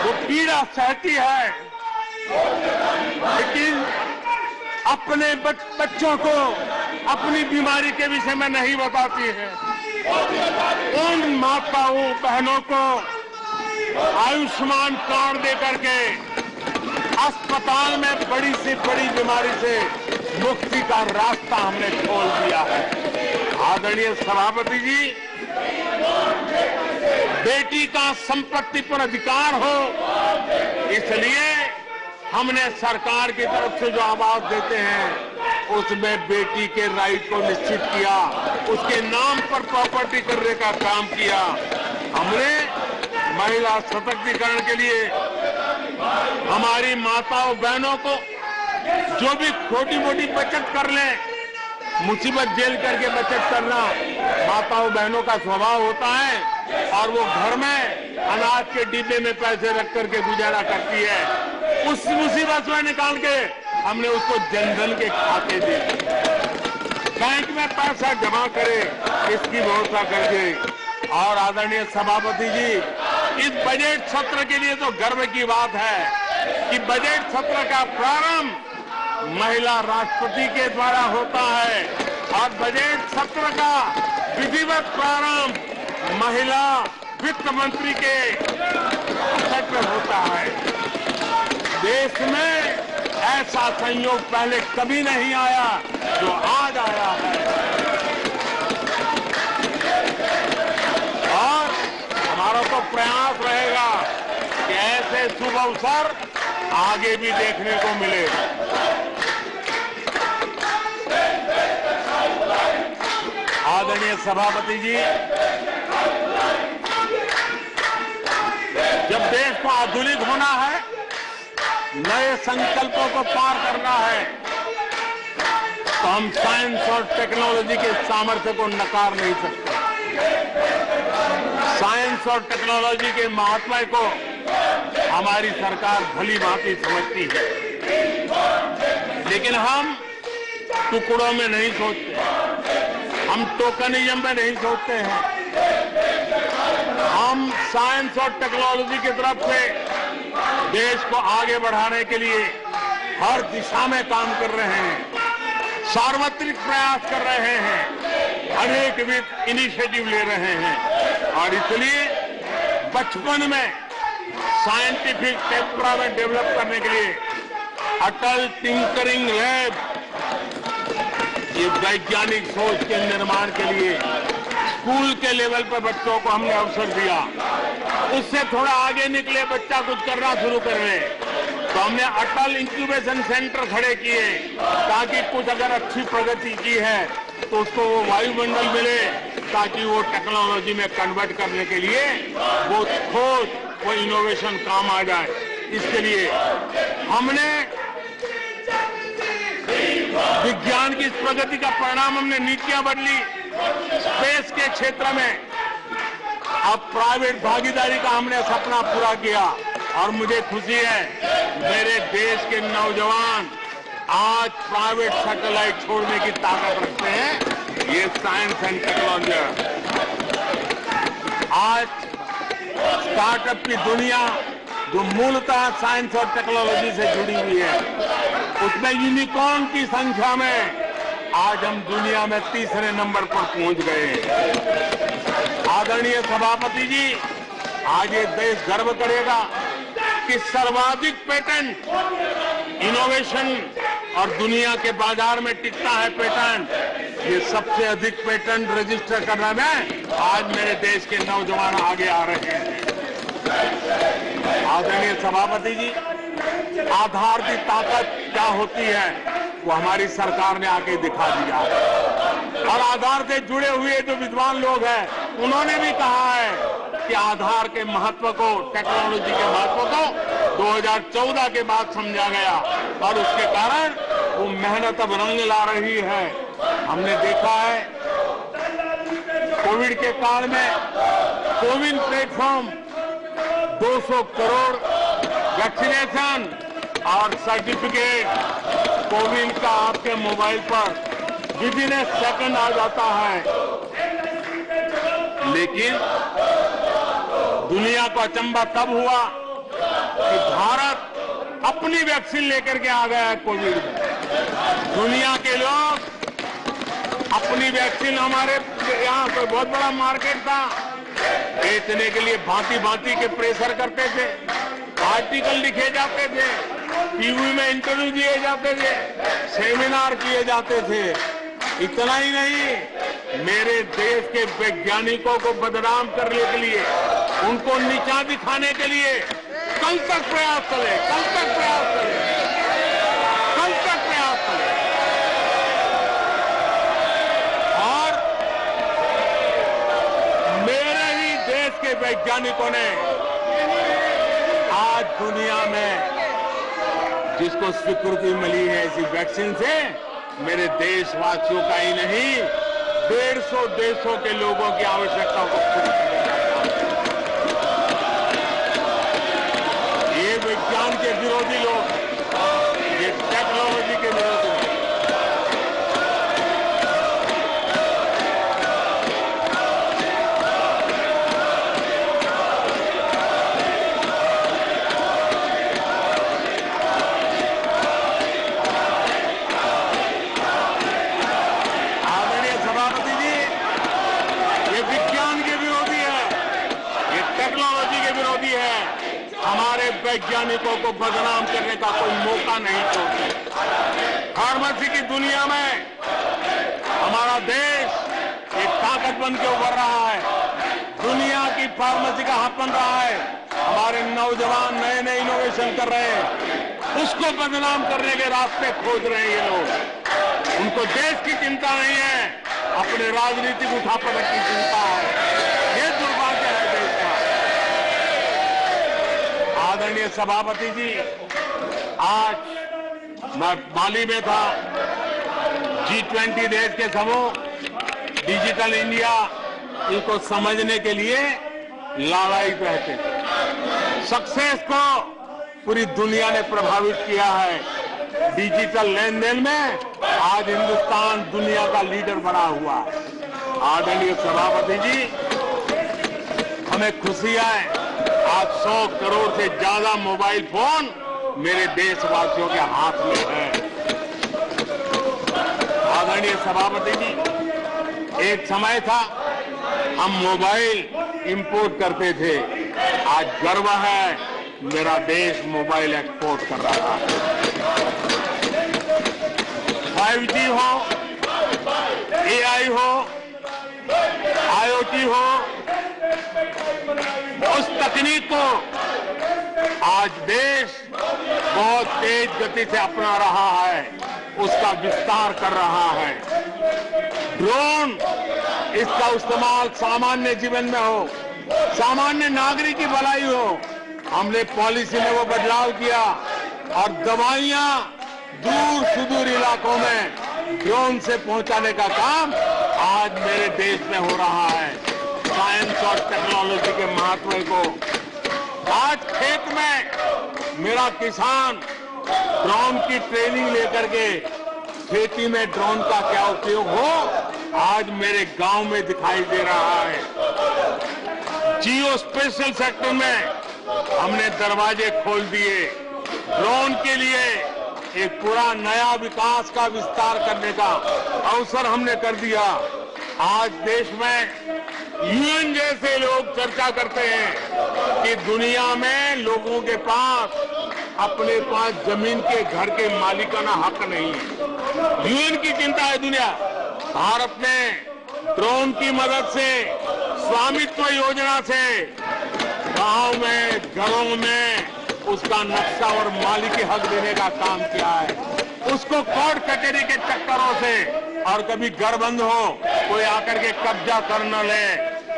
S3: वो पीड़ा सहती है। लेकिन अपने बच्चों को अपनी बीमारी के विषय में नहीं बताती है। उन माताओं, बहनों को आयुष्मान कार्ड दे करके अस्पताल में बड़ी से बड़ी बीमारी से मुक्ति का रास्ता हमने खोल दिया है। आदरणीय सभापति जी, बेटी का संपत्ति पर अधिकार हो, इसलिए हमने सरकार की तरफ से जो आवाज देते हैं उसमें बेटी के राइट को निश्चित किया, उसके नाम पर प्रॉपर्टी करने का काम किया। हमने महिला सशक्तिकरण के लिए हमारी माताओं, बहनों को जो भी छोटी मोटी बचत कर ले, मुसीबत झेल करके बचत करना माताओं, बहनों का स्वभाव होता है और वो घर में अनाज के डिब्बे में पैसे रख करके गुजारा करती है। उस मुसीबत में निकाल के हमने उसको जनधन के खाते दिए, बैंक में पैसा जमा करे, इसकी व्यवस्था करके। और आदरणीय सभापति जी, इस बजट सत्र के लिए तो गर्व की बात है कि बजट सत्र का प्रारंभ महिला राष्ट्रपति के द्वारा होता है और बजट सत्र का विधिवत प्रारंभ महिला वित्त मंत्री के बजट में होता है। देश में ऐसा संयोग पहले कभी नहीं आया जो आज आया है। और हमारा तो प्रयास रहेगा कि ऐसे शुभ अवसर आगे भी देखने को मिले। आदरणीय सभापति जी, जब देश को आधुनिक होना है, नए संकल्पों को पार करना है, तो हम साइंस और टेक्नोलॉजी के सामर्थ्य को नकार नहीं सकते। साइंस और टेक्नोलॉजी के महात्मा को हमारी सरकार भली भांति समझती है, लेकिन हम टुकड़ों में नहीं सोचते, हम टोकनिज्म में नहीं सोचते हैं। हम साइंस और टेक्नोलॉजी की तरफ से देश को आगे बढ़ाने के लिए हर दिशा में काम कर रहे हैं, सार्वत्रिक प्रयास कर रहे हैं, अनेक इनिशिएटिव ले रहे हैं। और इसलिए बचपन में साइंटिफिक टेम्परामेंट डेवलप करने के लिए अटल टिंकरिंग लैब, ये वैज्ञानिक सोच के निर्माण के लिए स्कूल के लेवल पर बच्चों को हमने अवसर दिया। उससे थोड़ा आगे निकले, बच्चा कुछ करना शुरू कर रहे, तो हमने अटल इंक्यूबेशन सेंटर खड़े किए, ताकि कुछ अगर अच्छी प्रगति की है तो उसको वो वायुमंडल मिले, ताकि वो टेक्नोलॉजी में कन्वर्ट करने के लिए वो खोज, वो इनोवेशन काम आ जाए। इसके लिए हमने विज्ञान की इस प्रगति का परिणाम, हमने नीतियां बदली। स्पेस के क्षेत्र में अब प्राइवेट भागीदारी का हमने सपना पूरा किया, और मुझे खुशी है मेरे देश के नौजवान आज प्राइवेट सैटेलाइट छोड़ने की ताकत रखते हैं। ये साइंस एंड टेक्नोलॉजी। आज स्टार्टअप की दुनिया जो मूलतः साइंस और टेक्नोलॉजी से जुड़ी हुई है, उसमें यूनिकॉर्न की संख्या में आज हम दुनिया में तीसरे नंबर पर पहुंच गए हैं। आदरणीय सभापति जी, आज ये देश गर्व करेगा कि सर्वाधिक पेटेंट इनोवेशन और दुनिया के बाजार में टिकता है पेटेंट, ये सबसे अधिक पेटेंट रजिस्टर करने में आज मेरे देश के नौजवान आगे आ रहे हैं। आदरणीय सभापति जी, आधार की ताकत क्या होती है वो हमारी सरकार ने आके दिखा दिया, और आधार से जुड़े हुए जो विद्वान लोग हैं उन्होंने भी कहा है कि आधार के महत्व को, टेक्नोलॉजी के महत्व को 2014 के बाद समझा गया, और उसके कारण वो मेहनत अब रंग ला रही है। हमने देखा है कोविड के काल में कोविन प्लेटफॉर्म 200 करोड़ वैक्सीनेशन और सर्टिफिकेट कोविन का आपके मोबाइल पर विदिन ए सेकंड आ जाता है। लेकिन दुनिया को अचंभा तब हुआ कि भारत अपनी वैक्सीन लेकर के आ गया है कोविड में। दुनिया के लोग अपनी वैक्सीन, हमारे यहाँ पर बहुत बड़ा मार्केट था, बेचने के लिए भांति भांति के प्रेशर करते थे, आर्टिकल लिखे जाते थे, टीवी में इंटरव्यू दिए जाते थे, सेमिनार किए जाते थे। इतना ही नहीं, मेरे देश के वैज्ञानिकों को बदनाम करने के लिए, उनको नीचा दिखाने के लिए कल तक प्रयास चले, कल तक प्रयास चले, कल तक प्रयास चले। और मेरे ही देश के वैज्ञानिकों ने आज दुनिया में जिसको स्वीकृति मिली है इसी वैक्सीन से, मेरे देशवासियों का ही नहीं 150 देशों के लोगों की आवश्यकताओं को पूरी किया जाता है। ये विज्ञान के विरोधी लोग, ये टेक्नोलॉजी के विरोधी लोग, हमारे वैज्ञानिकों को बदनाम करने का कोई मौका नहीं छोड़ते। फार्मेसी की दुनिया में हमारा देश एक ताकत बन के उभर रहा है, दुनिया की फार्मेसी का हब बन रहा है। हमारे नौजवान नए नए इनोवेशन कर रहे हैं, उसको बदनाम करने के रास्ते खोज रहे हैं ये लोग। उनको देश की चिंता नहीं है, अपने राजनीतिक उठापटक की चिंता है। ये दुर्भाग्य है देश का। आदरणीय सभापति जी, आज मैं माली में था, G20 देश के समूह डिजिटल इंडिया इनको समझने के लिए लड़ाई पे थे। सक्सेस को पूरी दुनिया ने प्रभावित किया है। डिजिटल लेन देन में आज हिंदुस्तान दुनिया का लीडर बना हुआ है। आदरणीय सभापति जी, हमें खुशी है आज 100 करोड़ से ज्यादा मोबाइल फोन मेरे देशवासियों के हाथ में है। आदरणीय सभापति जी, एक समय था हम मोबाइल इंपोर्ट करते थे, आज गर्व है मेरा देश मोबाइल एक्सपोर्ट कर रहा है। 5G हो, AI हो, IoT हो, उस तकनीक को आज देश बहुत तेज गति से अपना रहा है, उसका विस्तार कर रहा है। ड्रोन, इसका इस्तेमाल सामान्य जीवन में हो, सामान्य नागरिक की भलाई हो, हमने पॉलिसी में वो बदलाव किया और दवाइयां दूर सुदूर इलाकों में ड्रोन से पहुंचाने का काम आज मेरे देश में हो रहा है। साइंस और टेक्नोलॉजी के महत्व को आज खेत में मेरा किसान ड्रोन की ट्रेनिंग लेकर के खेती में ड्रोन का क्या उपयोग हो, आज मेरे गांव में दिखाई दे रहा है। जियो स्पेशल सेक्टर में हमने दरवाजे खोल दिए। ड्रोन के लिए एक पूरा नया विकास का विस्तार करने का अवसर हमने कर दिया। आज देश में यूएन जैसे लोग चर्चा करते हैं कि दुनिया में लोगों के पास अपने पास जमीन के घर के मालिकाना हक नहीं है। यूएन की चिंता है दुनिया। भारत ने ड्रोन की मदद से, स्वामित्व योजना से गांव में, घरों में उसका नक्शा और मालिकी हक देने का काम किया है। उसको कोर्ट कचहरी के चक्करों से और कभी घर बंद हो, कोई आकर के कब्जा कर न ले,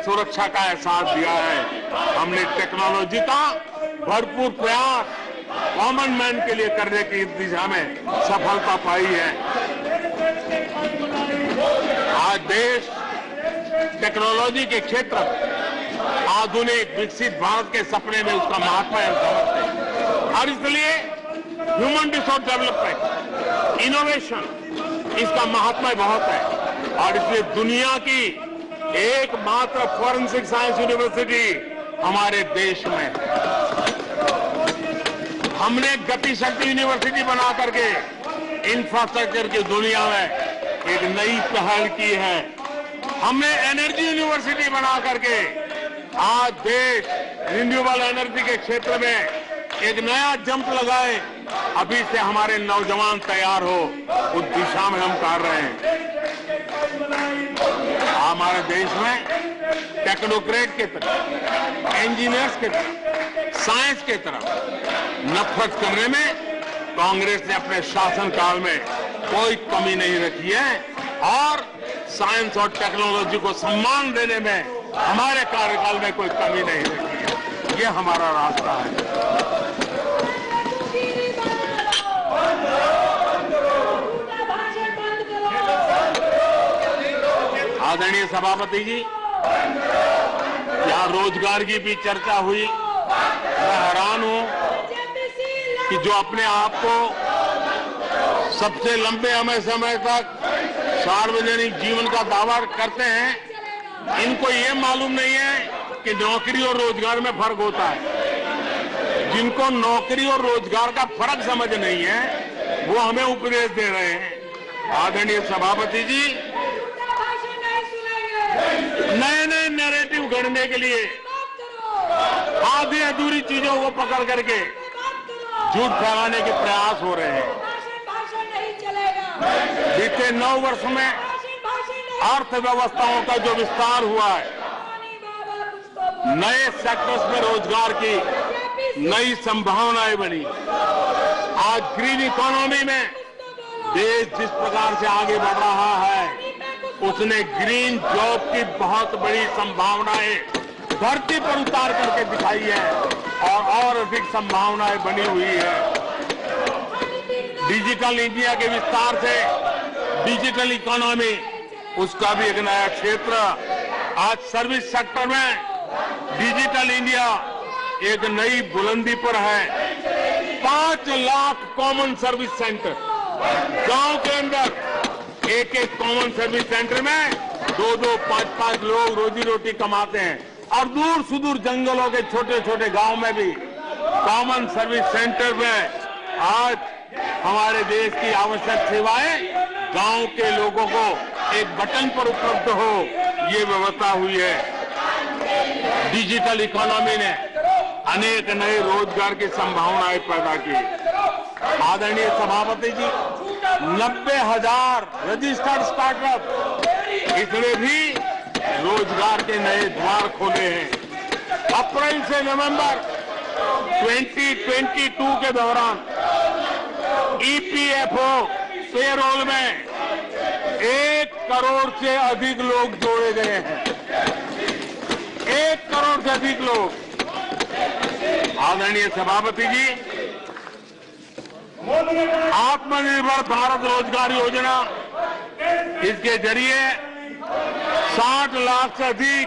S3: सुरक्षा का एहसास दिया है। हमने टेक्नोलॉजी का भरपूर प्रयास कॉमन मैन के लिए करने की दिशा में सफलता पाई है। आज देश टेक्नोलॉजी के क्षेत्र आधुनिक विकसित भारत के सपने में उसका महत्व है समझते हैं और इसलिए ह्यूमन रिसोर्स डेवलपमेंट, इनोवेशन, इसका महत्व बहुत है और इसलिए दुनिया की एकमात्र फॉरेंसिक साइंस यूनिवर्सिटी हमारे देश में है। हमने गति शक्ति यूनिवर्सिटी बना करके इंफ्रास्ट्रक्चर की दुनिया में एक नई पहल की है। हमने एनर्जी यूनिवर्सिटी बना करके आज देश रिन्यूएबल एनर्जी के क्षेत्र में एक नया जंप लगाए। अभी से हमारे नौजवान तैयार हो, उस दिशा में हम कर रहे हैं। हमारे देश में टेक्नोक्रेट के तरफ, इंजीनियर्स के तरफ, साइंस के तरफ नफरत करने में कांग्रेस ने अपने शासनकाल में कोई कमी नहीं रखी है और साइंस और टेक्नोलॉजी को सम्मान देने में हमारे कार्यकाल में कोई कमी नहीं रखी है। ये हमारा रास्ता है। आदरणीय सभापति जी, यहाँ रोजगार की भी चर्चा हुई। मैं हैरान हूं कि जो अपने आप को सबसे लंबे समय तक सार्वजनिक जीवन का दावा करते हैं, इनको ये मालूम नहीं है कि नौकरी और रोजगार में फर्क होता है। जिनको नौकरी और रोजगार का फर्क समझ नहीं है, वो हमें उपदेश दे रहे हैं। आदरणीय सभापति जी, नए नए नैरेटिव गढ़ने के लिए आधी अधूरी चीजों को पकड़ करके झूठ फैलाने के प्रयास हो रहे हैं। बीते 9 वर्ष में अर्थव्यवस्थाओं का जो विस्तार हुआ है, नए सेक्टर्स में रोजगार की नई संभावनाएं बनी। आज ग्रीन इकोनॉमी में देश जिस प्रकार से आगे बढ़ रहा है, उसने ग्रीन जॉब की बहुत बड़ी संभावनाएं धरती पर उतार करके दिखाई है और अधिक संभावनाएं बनी हुई है। डिजिटल इंडिया के विस्तार से डिजिटल इकोनॉमी, उसका भी एक नया क्षेत्र। आज सर्विस सेक्टर में डिजिटल इंडिया एक नई बुलंदी पर है। 5 लाख कॉमन सर्विस सेंटर, गांव के अंदर एक कॉमन सर्विस सेंटर में 2-2, 5-5 लोग रोजी रोटी कमाते हैं। और दूर सुदूर जंगलों के छोटे छोटे गांव में भी कॉमन सर्विस सेंटर में आज हमारे देश की आवश्यक सेवाएं गांव के लोगों को एक बटन पर उपलब्ध हो, ये व्यवस्था हुई है। डिजिटल इकोनॉमी ने अनेक नए रोजगार की संभावनाएं पैदा की। आदरणीय सभापति जी, 90,000 रजिस्टर्ड स्टार्टअप, इसने भी रोजगार के नए द्वार खोले हैं। अप्रैल से नवंबर 2022 के दौरान ईपीएफओ पेरोल में 1 करोड़ से अधिक लोग जोड़े गए हैं। 1 करोड़ से अधिक लोग। आदरणीय सभापति जी, आत्मनिर्भर भारत रोजगार योजना, इसके जरिए 60 लाख से अधिक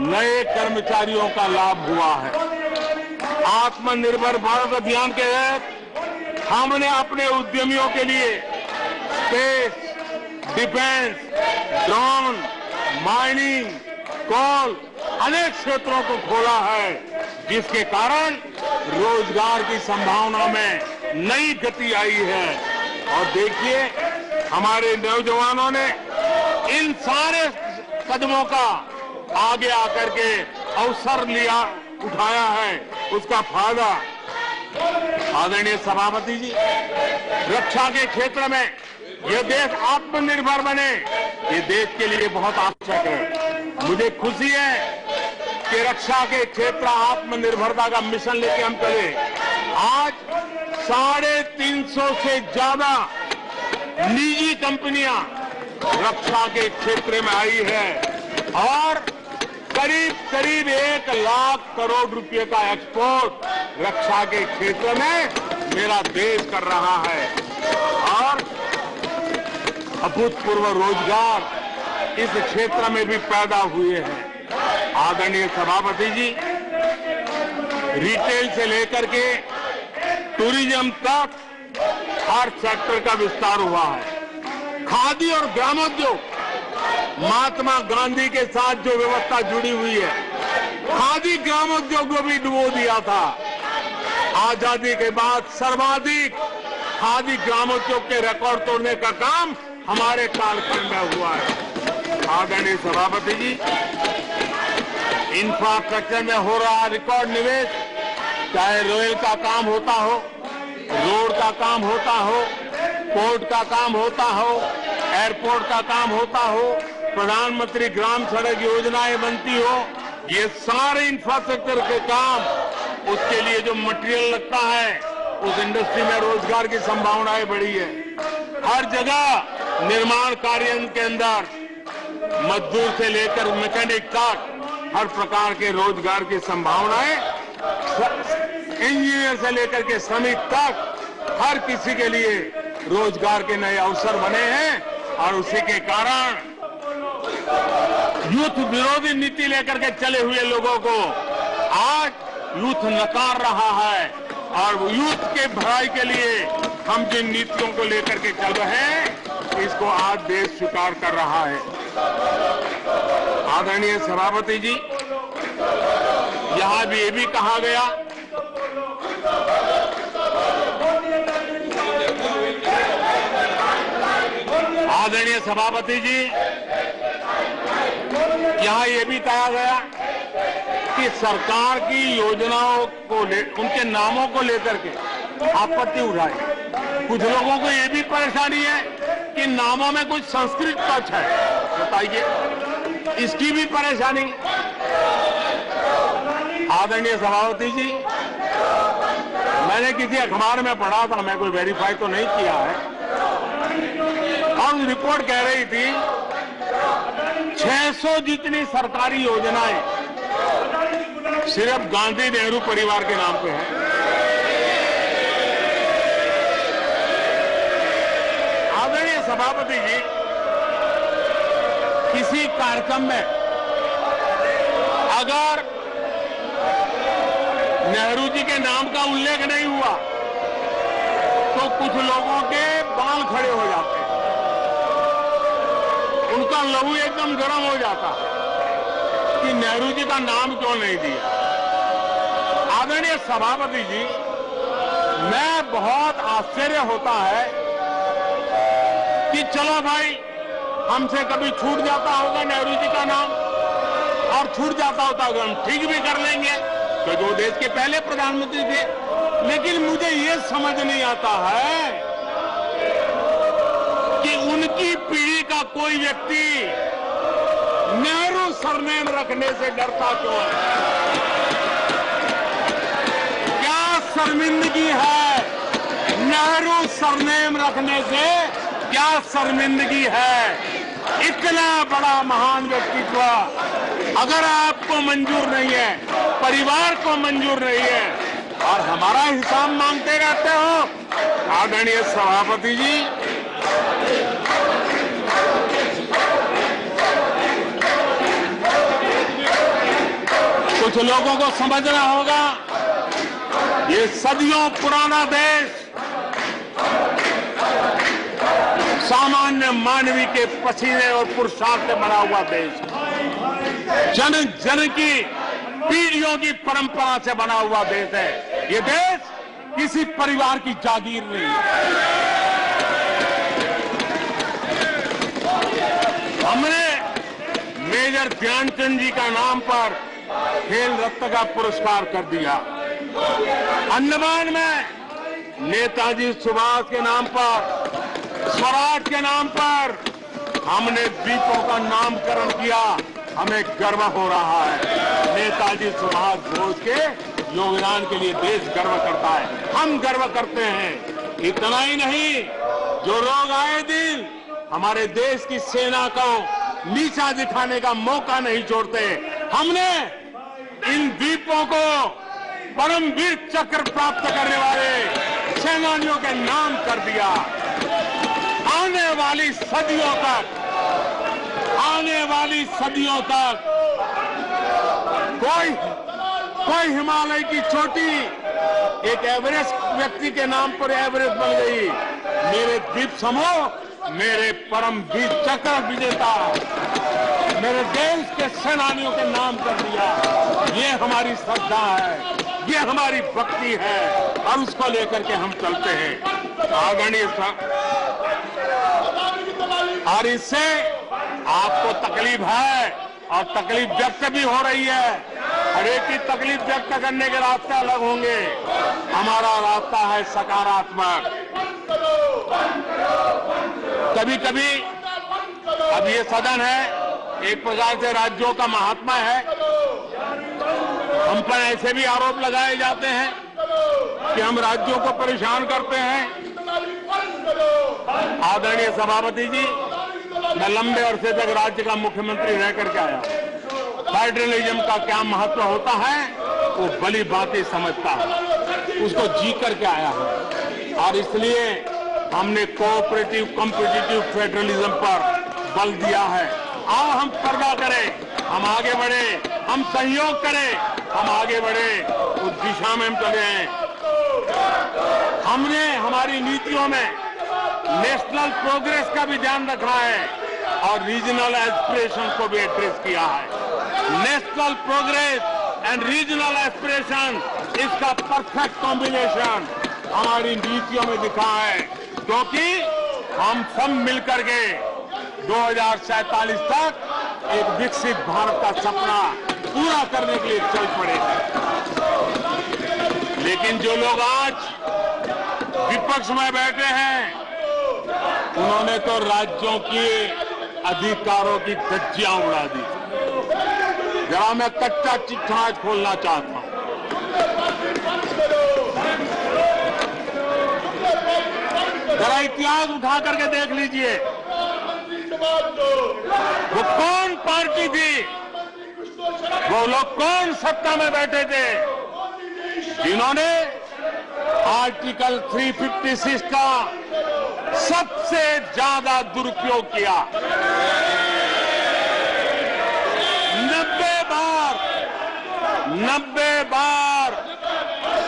S3: नए कर्मचारियों का लाभ हुआ है। आत्मनिर्भर भारत अभियान के तहत हमने अपने उद्यमियों के लिए स्पेस, डिफेंस, ड्रोन, माइनिंग, कोल, अनेक क्षेत्रों को खोला है, जिसके कारण रोजगार की संभावना में नई गति आई है। और देखिए, हमारे नौजवानों ने इन सारे कदमों का आगे आकर के अवसर लिया, उठाया है, उसका फायदा। आदरणीय सभापति जी, रक्षा के क्षेत्र में यह देश आत्मनिर्भर बने, ये देश के लिए बहुत आवश्यक है। मुझे खुशी है कि रक्षा के क्षेत्र आत्मनिर्भरता का मिशन लेके हम चले। आज 350 से ज्यादा निजी कंपनियां रक्षा के क्षेत्र में आई है और करीब करीब 1 लाख करोड़ रुपए का एक्सपोर्ट रक्षा के क्षेत्र में मेरा देश कर रहा है। और अभूतपूर्व रोजगार इस क्षेत्र में भी पैदा हुए हैं। आदरणीय सभापति जी, रिटेल से लेकर के टूरिज्म तक हर सेक्टर का विस्तार हुआ है। खादी और ग्रामोद्योग, महात्मा गांधी के साथ जो व्यवस्था जुड़ी हुई है, खादी ग्रामोद्योग को भी डुबो दिया था। आजादी के बाद सर्वाधिक खादी ग्रामोद्योग के रिकॉर्ड तोड़ने का काम हमारे कालखंड में हुआ है। आदरणीय सभापति जी, इंफ्रास्ट्रक्चर में हो रहा रिकॉर्ड निवेश, चाहे रेल का काम होता हो, रोड का काम होता हो, पोर्ट का काम होता हो, एयरपोर्ट का काम होता हो, प्रधानमंत्री ग्राम सड़क योजनाएं बनती हो, ये सारे इंफ्रास्ट्रक्चर के काम, उसके लिए जो मटेरियल लगता है, उस इंडस्ट्री में रोजगार की संभावनाएं बढ़ी है। हर जगह निर्माण कार्य के अंदर मजदूर से लेकर मैकेनिक तक हर प्रकार के रोजगार की संभावनाएं, इंजीनियर से लेकर के श्रमिक तक हर किसी के लिए रोजगार के नए अवसर बने हैं। और उसी के कारण यूथ विरोधी नीति लेकर के चले हुए लोगों को आज यूथ नकार रहा है और यूथ के भलाई के लिए हम जिन नीतियों को लेकर के चल रहे हैं, इसको आज देश स्वीकार कर रहा है। आदरणीय सभापति जी, यहां भी ये भी कहा गया आदरणीय सभापति जी, यहां ये भी कहा गया कि सरकार की योजनाओं को उनके नामों को लेकर के आपत्ति उठाई। कुछ लोगों को ये भी परेशानी है कि नामों में कुछ संस्कृत टच है, बताइए, इसकी भी परेशानी। आदरणीय सभापति जी, मैंने किसी अखबार में पढ़ा था, मैं कोई वेरीफाई तो नहीं किया है, और रिपोर्ट कह रही थी 600 जितनी सरकारी योजनाएं सिर्फ गांधी नेहरू परिवार के नाम पे है। आदरणीय सभापति जी, किसी कार्यक्रम में अगर नेहरू जी के नाम का उल्लेख नहीं हुआ तो कुछ लोगों के बाल खड़े हो जाते हैं, उनका लहू एकदम गर्म हो जाता कि नेहरू जी का नाम क्यों नहीं दिया। आदरणीय सभापति जी, मैं बहुत आश्चर्य होता है कि चलो भाई, हमसे कभी छूट जाता होगा नेहरू जी का नाम, और छूट जाता होता होगा हम ठीक भी कर लेंगे क्योंकि वो देश के पहले प्रधानमंत्री थे। लेकिन मुझे ये समझ नहीं आता है कि उनकी पीढ़ी का कोई व्यक्ति नेहरू सरनेम रखने से डरता क्यों है। क्या शर्मिंदगी है नेहरू सरनेम रखने से? क्या शर्मिंदगी है? इतना बड़ा महान व्यक्तित्व अगर आपको मंजूर नहीं है, परिवार को मंजूर नहीं है, और हमारा हिसाब मांगते रहते हो। आदरणीय सभापति जी, कुछ लोगों को समझना होगा, ये सदियों पुराना देश सामान्य मानवी के पसीने और पुरुषार्थ से बना हुआ देश, जन जन की पीढ़ियों की परंपरा से बना हुआ देश है। ये देश किसी परिवार की जागीर नहीं है। हमने मेजर ध्यानचंद जी का नाम पर खेल रत्न का पुरस्कार कर दिया। अंडमान में नेताजी सुभाष के नाम पर, स्वराज के नाम पर हमने द्वीपों का नामकरण किया। हमें गर्व हो रहा है। नेताजी सुभाष बोस के योगदान के लिए देश गर्व करता है, हम गर्व करते हैं। इतना ही नहीं, जो लोग आए दिन हमारे देश की सेना को नीचा दिखाने का मौका नहीं छोड़ते, हमने इन द्वीपों को परमवीर चक्र प्राप्त करने वाले सेनानियों के नाम कर दिया। आने वाली सदियों तक कोई हिमालय की चोटी एक एवरेस्ट व्यक्ति के नाम पर एवरेस्ट बन गई। मेरे द्वीप समूह मेरे परमवीर चक्र विजेता मेरे देश के सेनानियों के नाम कर दिया। ये हमारी श्रद्धा है, ये हमारी भक्ति है, और उसको लेकर के हम चलते हैं। आदरणीय और इससे आपको तकलीफ है और तकलीफ व्यक्त भी हो रही है। हर एक की तकलीफ व्यक्त करने के रास्ते अलग होंगे। हमारा रास्ता है सकारात्मक। कभी कभी अब ये सदन है, एक प्रकार से राज्यों का महात्मा है, हम पर ऐसे भी आरोप लगाए जाते हैं कि हम राज्यों को परेशान करते हैं। आदरणीय सभापति जी, मैं लंबे अरसे तक राज्य का मुख्यमंत्री रह करके आया। फेडरलिज्म का क्या महत्व होता है वो भली बातें समझता है, उसको जी करके आया है, और इसलिए हमने कोऑपरेटिव कॉम्पिटिटिव फेडरलिज्म पर बल दिया है। आओ हम पर्दा करें, हम आगे बढ़े, हम सहयोग करें, हम आगे बढ़े, उस दिशा में हम चले हैं। हमने हमारी नीतियों में नेशनल प्रोग्रेस का भी ध्यान रखा है और रीजनल एस्पिरेशन को भी एड्रेस किया है। National progress and regional aspiration, इसका परफेक्ट कॉम्बिनेशन हमारी नीतियों में दिखा है, क्योंकि हम सब मिलकर के 2047 तक एक विकसित भारत का सपना पूरा करने के लिए चल पड़े। लेकिन जो लोग आज विपक्ष में बैठे हैं, उन्होंने तो राज्यों के अधिकारों की धज्जियां उड़ा दी। जरा मैं कच्चा चिट्ठा आज खोलना चाहता हूं। जरा इतिहास उठा करके देख लीजिए, वो कौन पार्टी थी, वो लोग कौन सत्ता में बैठे थे जिन्होंने आर्टिकल 356 का सबसे ज्यादा दुरुपयोग किया। 90 बार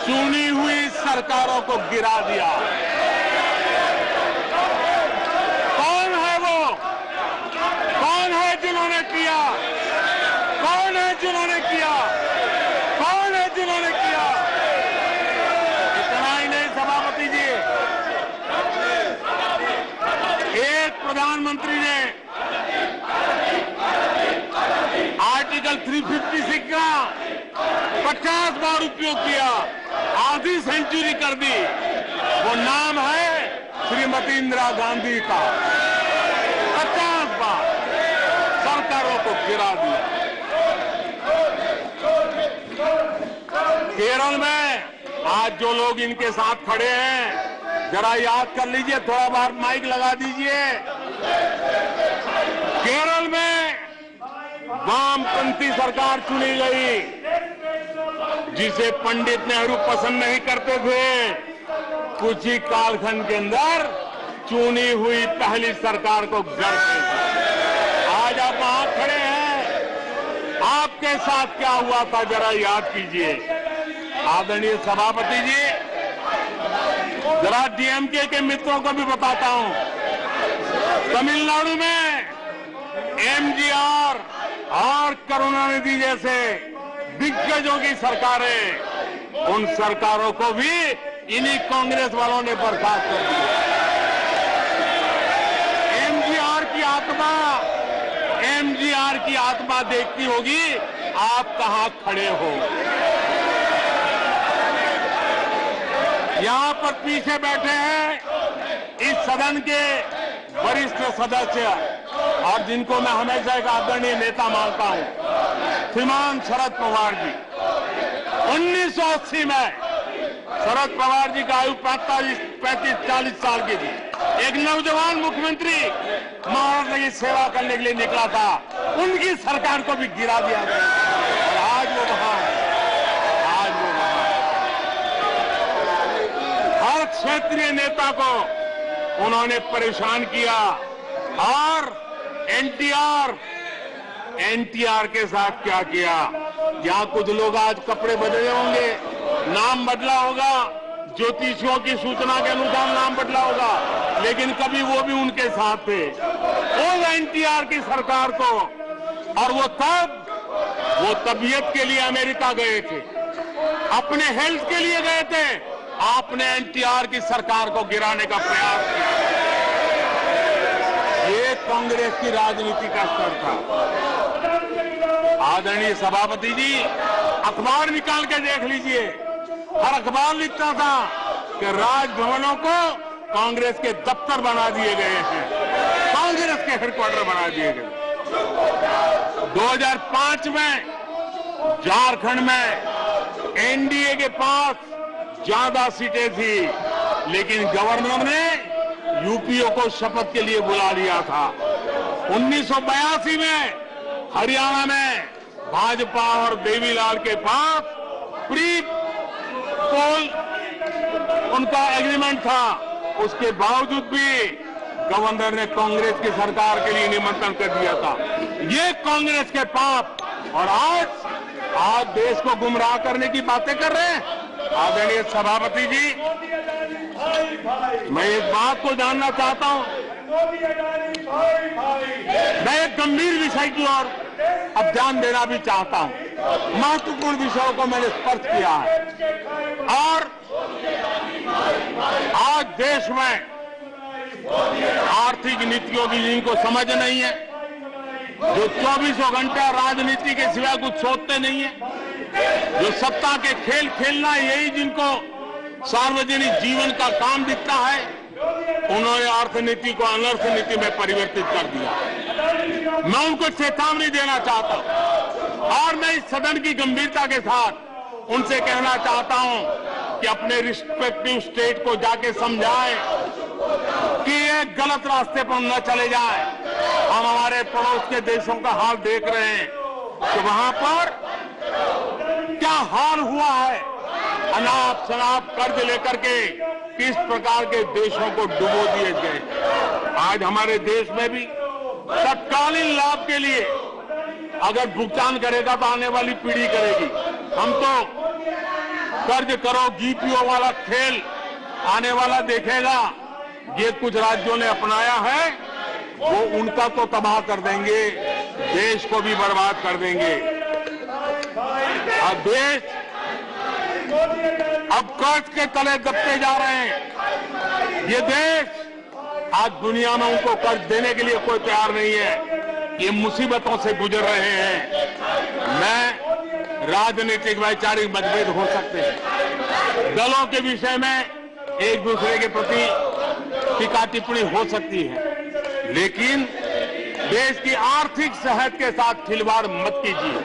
S3: चुनी हुई सरकारों को गिरा दिया। कौन है वो? कौन है जिन्होंने किया? कौन है जिन्होंने किया? कौन है जिन्होंने किया? इतना ही नहीं सभापति जी, एक प्रधानमंत्री ने आर्टिकल 356 का 50 बार उपयोग किया, आधी सेंचुरी कर दी। वो नाम है श्रीमती इंदिरा गांधी का। 50 बार सरकारों को गिरा दिया। केरल में आज जो लोग इनके साथ खड़े हैं, जरा याद कर लीजिए, थोड़ा बार माइक लगा दीजिए। केरल में वामपंथी सरकार चुनी गई, जिसे पंडित नेहरू पसंद नहीं करते थे। कुछ ही कालखंड के अंदर चुनी हुई पहली सरकार को गढ़ते थे। आज आप वहां खड़े हैं, आपके साथ क्या हुआ था जरा याद कीजिए। आदरणीय सभापति जी, जरा डीएमके के मित्रों को भी बताता हूं, तमिलनाडु में एमजीआर और करुणानिधि जैसे दिग्गजों की सरकारें, उन सरकारों को भी इन्हीं कांग्रेस वालों ने बर्खास्त कर दिया। एमजीआर की आत्मा देखती होगी आप कहां खड़े हो। यहां पर पीछे बैठे हैं इस सदन के वरिष्ठ सदस्य, और जिनको मैं हमेशा एक आदरणीय नेता मानता हूं, श्रीमान शरद पवार जी। 1980 में शरद पवार जी का आयु 35-40 साल की थी। एक नौजवान मुख्यमंत्री महाराष्ट्र की सेवा करने के लिए निकला था, उनकी सरकार को भी गिरा दिया गया, और आज वो वहां है। आज वो वहां हर क्षेत्रीय नेता को उन्होंने परेशान किया। और एनटीआर के साथ क्या किया? यहां कुछ लोग आज कपड़े बदले होंगे, नाम बदला होगा, ज्योतिषियों की सूचना के अनुसार नाम बदला होगा, लेकिन कभी वो भी उनके साथ थे। वो एनटीआर की सरकार को, और वो तबीयत के लिए अमेरिका गए थे, अपने हेल्थ के लिए गए थे। आपने एनटीआर की सरकार को गिराने का प्रयास किया। ये कांग्रेस की राजनीति का स्तर था। आदरणीय सभापति जी, अखबार निकाल के देख लीजिए, हर अखबार लिखता था कि राजभवनों को कांग्रेस के दफ्तर बना दिए गए हैं, कांग्रेस के हेडक्वार्टर बना दिए गए। 2005 में झारखंड में एनडीए के पास ज्यादा सीटें थी, लेकिन गवर्नर ने यूपीओ को शपथ के लिए बुला लिया था। 1982 में हरियाणा में भाजपा और देवीलाल के पास प्री पोल उनका एग्रीमेंट था, उसके बावजूद भी गवर्नर ने कांग्रेस की सरकार के लिए निमंत्रण कर दिया था। ये कांग्रेस के पाप, और आज देश को गुमराह करने की बातें कर रहे हैं। आदरणीय सभापति जी, मैं एक बात को जानना चाहता हूं, मैं एक गंभीर विषय की ओर अब ध्यान देना भी चाहता हूं। महत्वपूर्ण विषयों को मैंने स्पर्श किया है, और आज देश में आर्थिक नीतियों की जिनको समझ नहीं है, जो 24 घंटा राजनीति के सिवा कुछ सोचते नहीं है, जो सत्ता के खेल खेलना है, यही जिनको सार्वजनिक जीवन का काम दिखता है, उन्होंने अर्थनीति को अनर्थ नीति में परिवर्तित कर दिया। मैं उनको चेतावनी देना चाहता हूं, और मैं इस सदन की गंभीरता के साथ उनसे कहना चाहता हूं कि अपने रिस्पेक्टिव स्टेट को जाके समझाएं कि ये गलत रास्ते पर न चले जाएं। हम हमारे पड़ोस के देशों का हाल देख रहे हैं कि वहां पर क्या हाल हुआ है। अनाप शनाप कर्ज लेकर के किस प्रकार के देशों को डुबो दिए गए। आज हमारे देश में भी तत्कालीन लाभ के लिए अगर भुगतान करेगा तो आने वाली पीढ़ी करेगी। हम तो कर्ज करो जीपीओ वाला खेल आने वाला देखेगा। ये कुछ राज्यों ने अपनाया है, वो उनका तो तबाह कर देंगे, देश को भी बर्बाद कर देंगे। अब देश अब कर्ज के तले दबते जा रहे हैं। ये देश आज दुनिया में उनको कर्ज देने के लिए कोई तैयार नहीं है। ये मुसीबतों से गुजर रहे हैं। मैं राजनीतिक वैचारिक मतभेद हो सकते हैं, दलों के विषय में एक दूसरे के प्रति टीका टिप्पणी हो सकती है, लेकिन देश की आर्थिक सेहत के साथ खिलवाड़ मत कीजिए।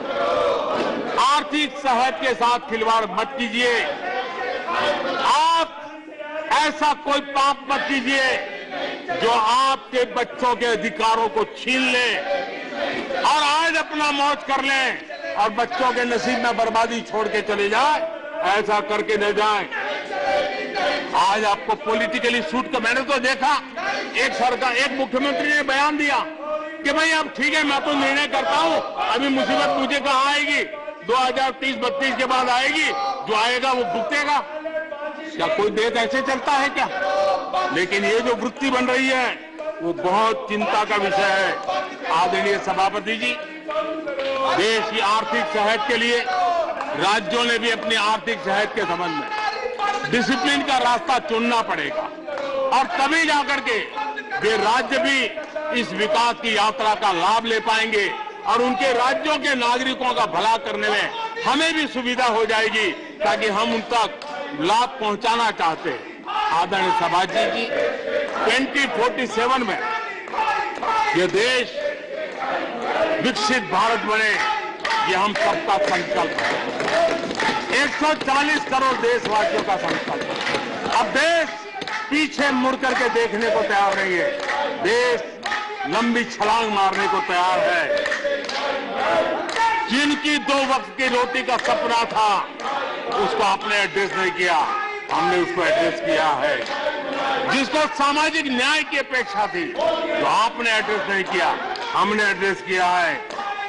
S3: आर्थिक सेहत के साथ खिलवाड़ मत कीजिए। आप ऐसा कोई पाप मत कीजिए जो आपके बच्चों के अधिकारों को छीन ले और आज अपना मौज कर लें और बच्चों के नसीब में बर्बादी छोड़ के चले जाए। ऐसा करके न जाए। आज आपको पॉलिटिकली सूट का मैंने तो देखा, एक सरकार एक मुख्यमंत्री ने बयान दिया कि भाई अब ठीक है, मैं तो निर्णय करता हूं, अभी मुसीबत मुझे कहां आएगी, 2030-32 के बाद आएगी, जो आएगा वो भुगतेगा। क्या कोई देश ऐसे चलता है क्या? लेकिन ये जो वृत्ति बन रही है वो बहुत चिंता का विषय है। आदरणीय सभापति जी, देश की आर्थिक सेहत के लिए राज्यों ने भी अपनी आर्थिक सेहत के संबंध में डिसिप्लिन का रास्ता चुनना पड़ेगा और तभी जाकर के वे राज्य भी इस विकास की यात्रा का लाभ ले पाएंगे और उनके राज्यों के नागरिकों का भला करने में हमें भी सुविधा हो जाएगी, ताकि हम उन तक लाभ पहुंचाना चाहते हैं। आदरणीय सभापति जी, 2047 में यह देश विकसित भारत बने, ये हम सबका संकल्प है। 140 करोड़ देशवासियों का संकल्प है। अब देश पीछे मुड़ करके देखने को तैयार नहीं है। देश लंबी छलांग मारने को तैयार है। जिनकी 2 वक्त की रोटी का सपना था उसको आपने एड्रेस नहीं किया, हमने उसको एड्रेस किया है। जिसको सामाजिक न्याय की अपेक्षा थी तो आपने एड्रेस नहीं किया, हमने एड्रेस किया है।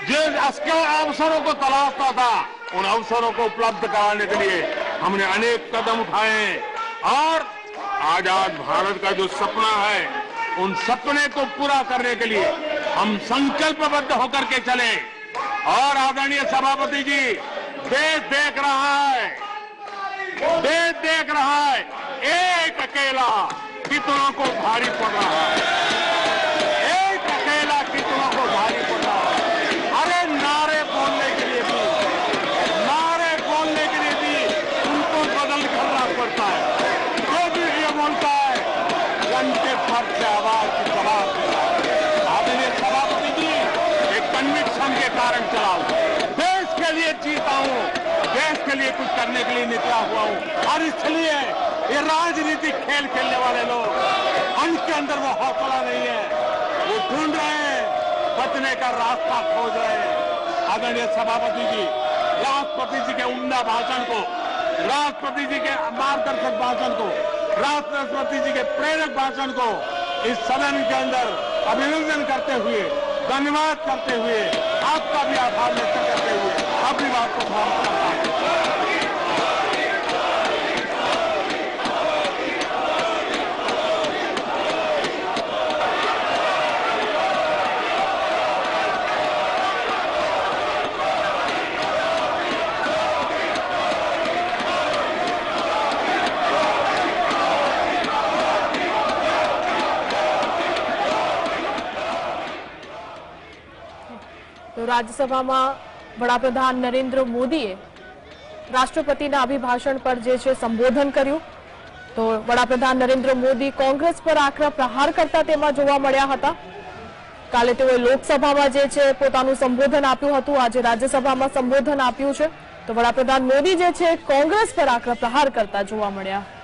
S3: जिन अवसरों को तलाशता था उन अवसरों को उपलब्ध कराने के लिए हमने अनेक कदम उठाए और आजाद भारत का जो सपना है उन सपने को पूरा करने के लिए हम संकल्पबद्ध होकर के चले। और आदरणीय सभापति जी, देश देख रहा है, देश देख रहा है, एक अकेला कितनों को भारी पड़ रहा है, एक अकेला कितनों को भारी पड़ रहा है। अरे नारे बोलने के लिए भी उनको बदल करना पड़ता है। जो भी ये बोलता है घंटे भर से आवाज की जवाब देता है। आदरणीय सभापति जी, एक कन्विक्शन के कारण चला हूं, देश के लिए जीता हूं, देश के लिए कुछ करने के लिए निकला हुआ हूं। और इसलिए ये राजनीतिक खेल खेलने वाले लोग, उनके अंदर वो हौसला नहीं है, वो ढूंढ रहे हैं, बचने का रास्ता खोज रहे हैं। आदरणीय सभापति जी, राष्ट्रपति जी के उम्दा भाषण को, राष्ट्रपति जी के मार्गदर्शक भाषण को, राष्ट्रपति जी के प्रेरक भाषण को इस सदन के अंदर अभिनंदन करते हुए, धन्यवाद करते हुए, आपका भी आभार व्यक्त करते हुए अपनी बात को समाप्त करता हूं।
S1: તો રાજ્યસભામાં વડાપ્રધાન નરેન્દ્ર મોદીએ રાષ્ટ્રપતિના અભિભાષણ પર જે છે સંબોધન કર્યું। તો વડાપ્રધાન નરેન્દ્ર મોદી કોંગ્રેસ પર આકરા પ્રહાર કરતા તેમાં જોવા મળ્યા હતા। કાલે તેઓએ લોકસભામાં જે છે પોતાનું સંબોધન આપ્યું હતું, આજે રાજ્યસભામાં સંબોધન આપ્યું છે। તો વડાપ્રધાન મોદી જે છે કોંગ્રેસ પર આકરા પ્રહાર કરતા જોવા મળ્યા।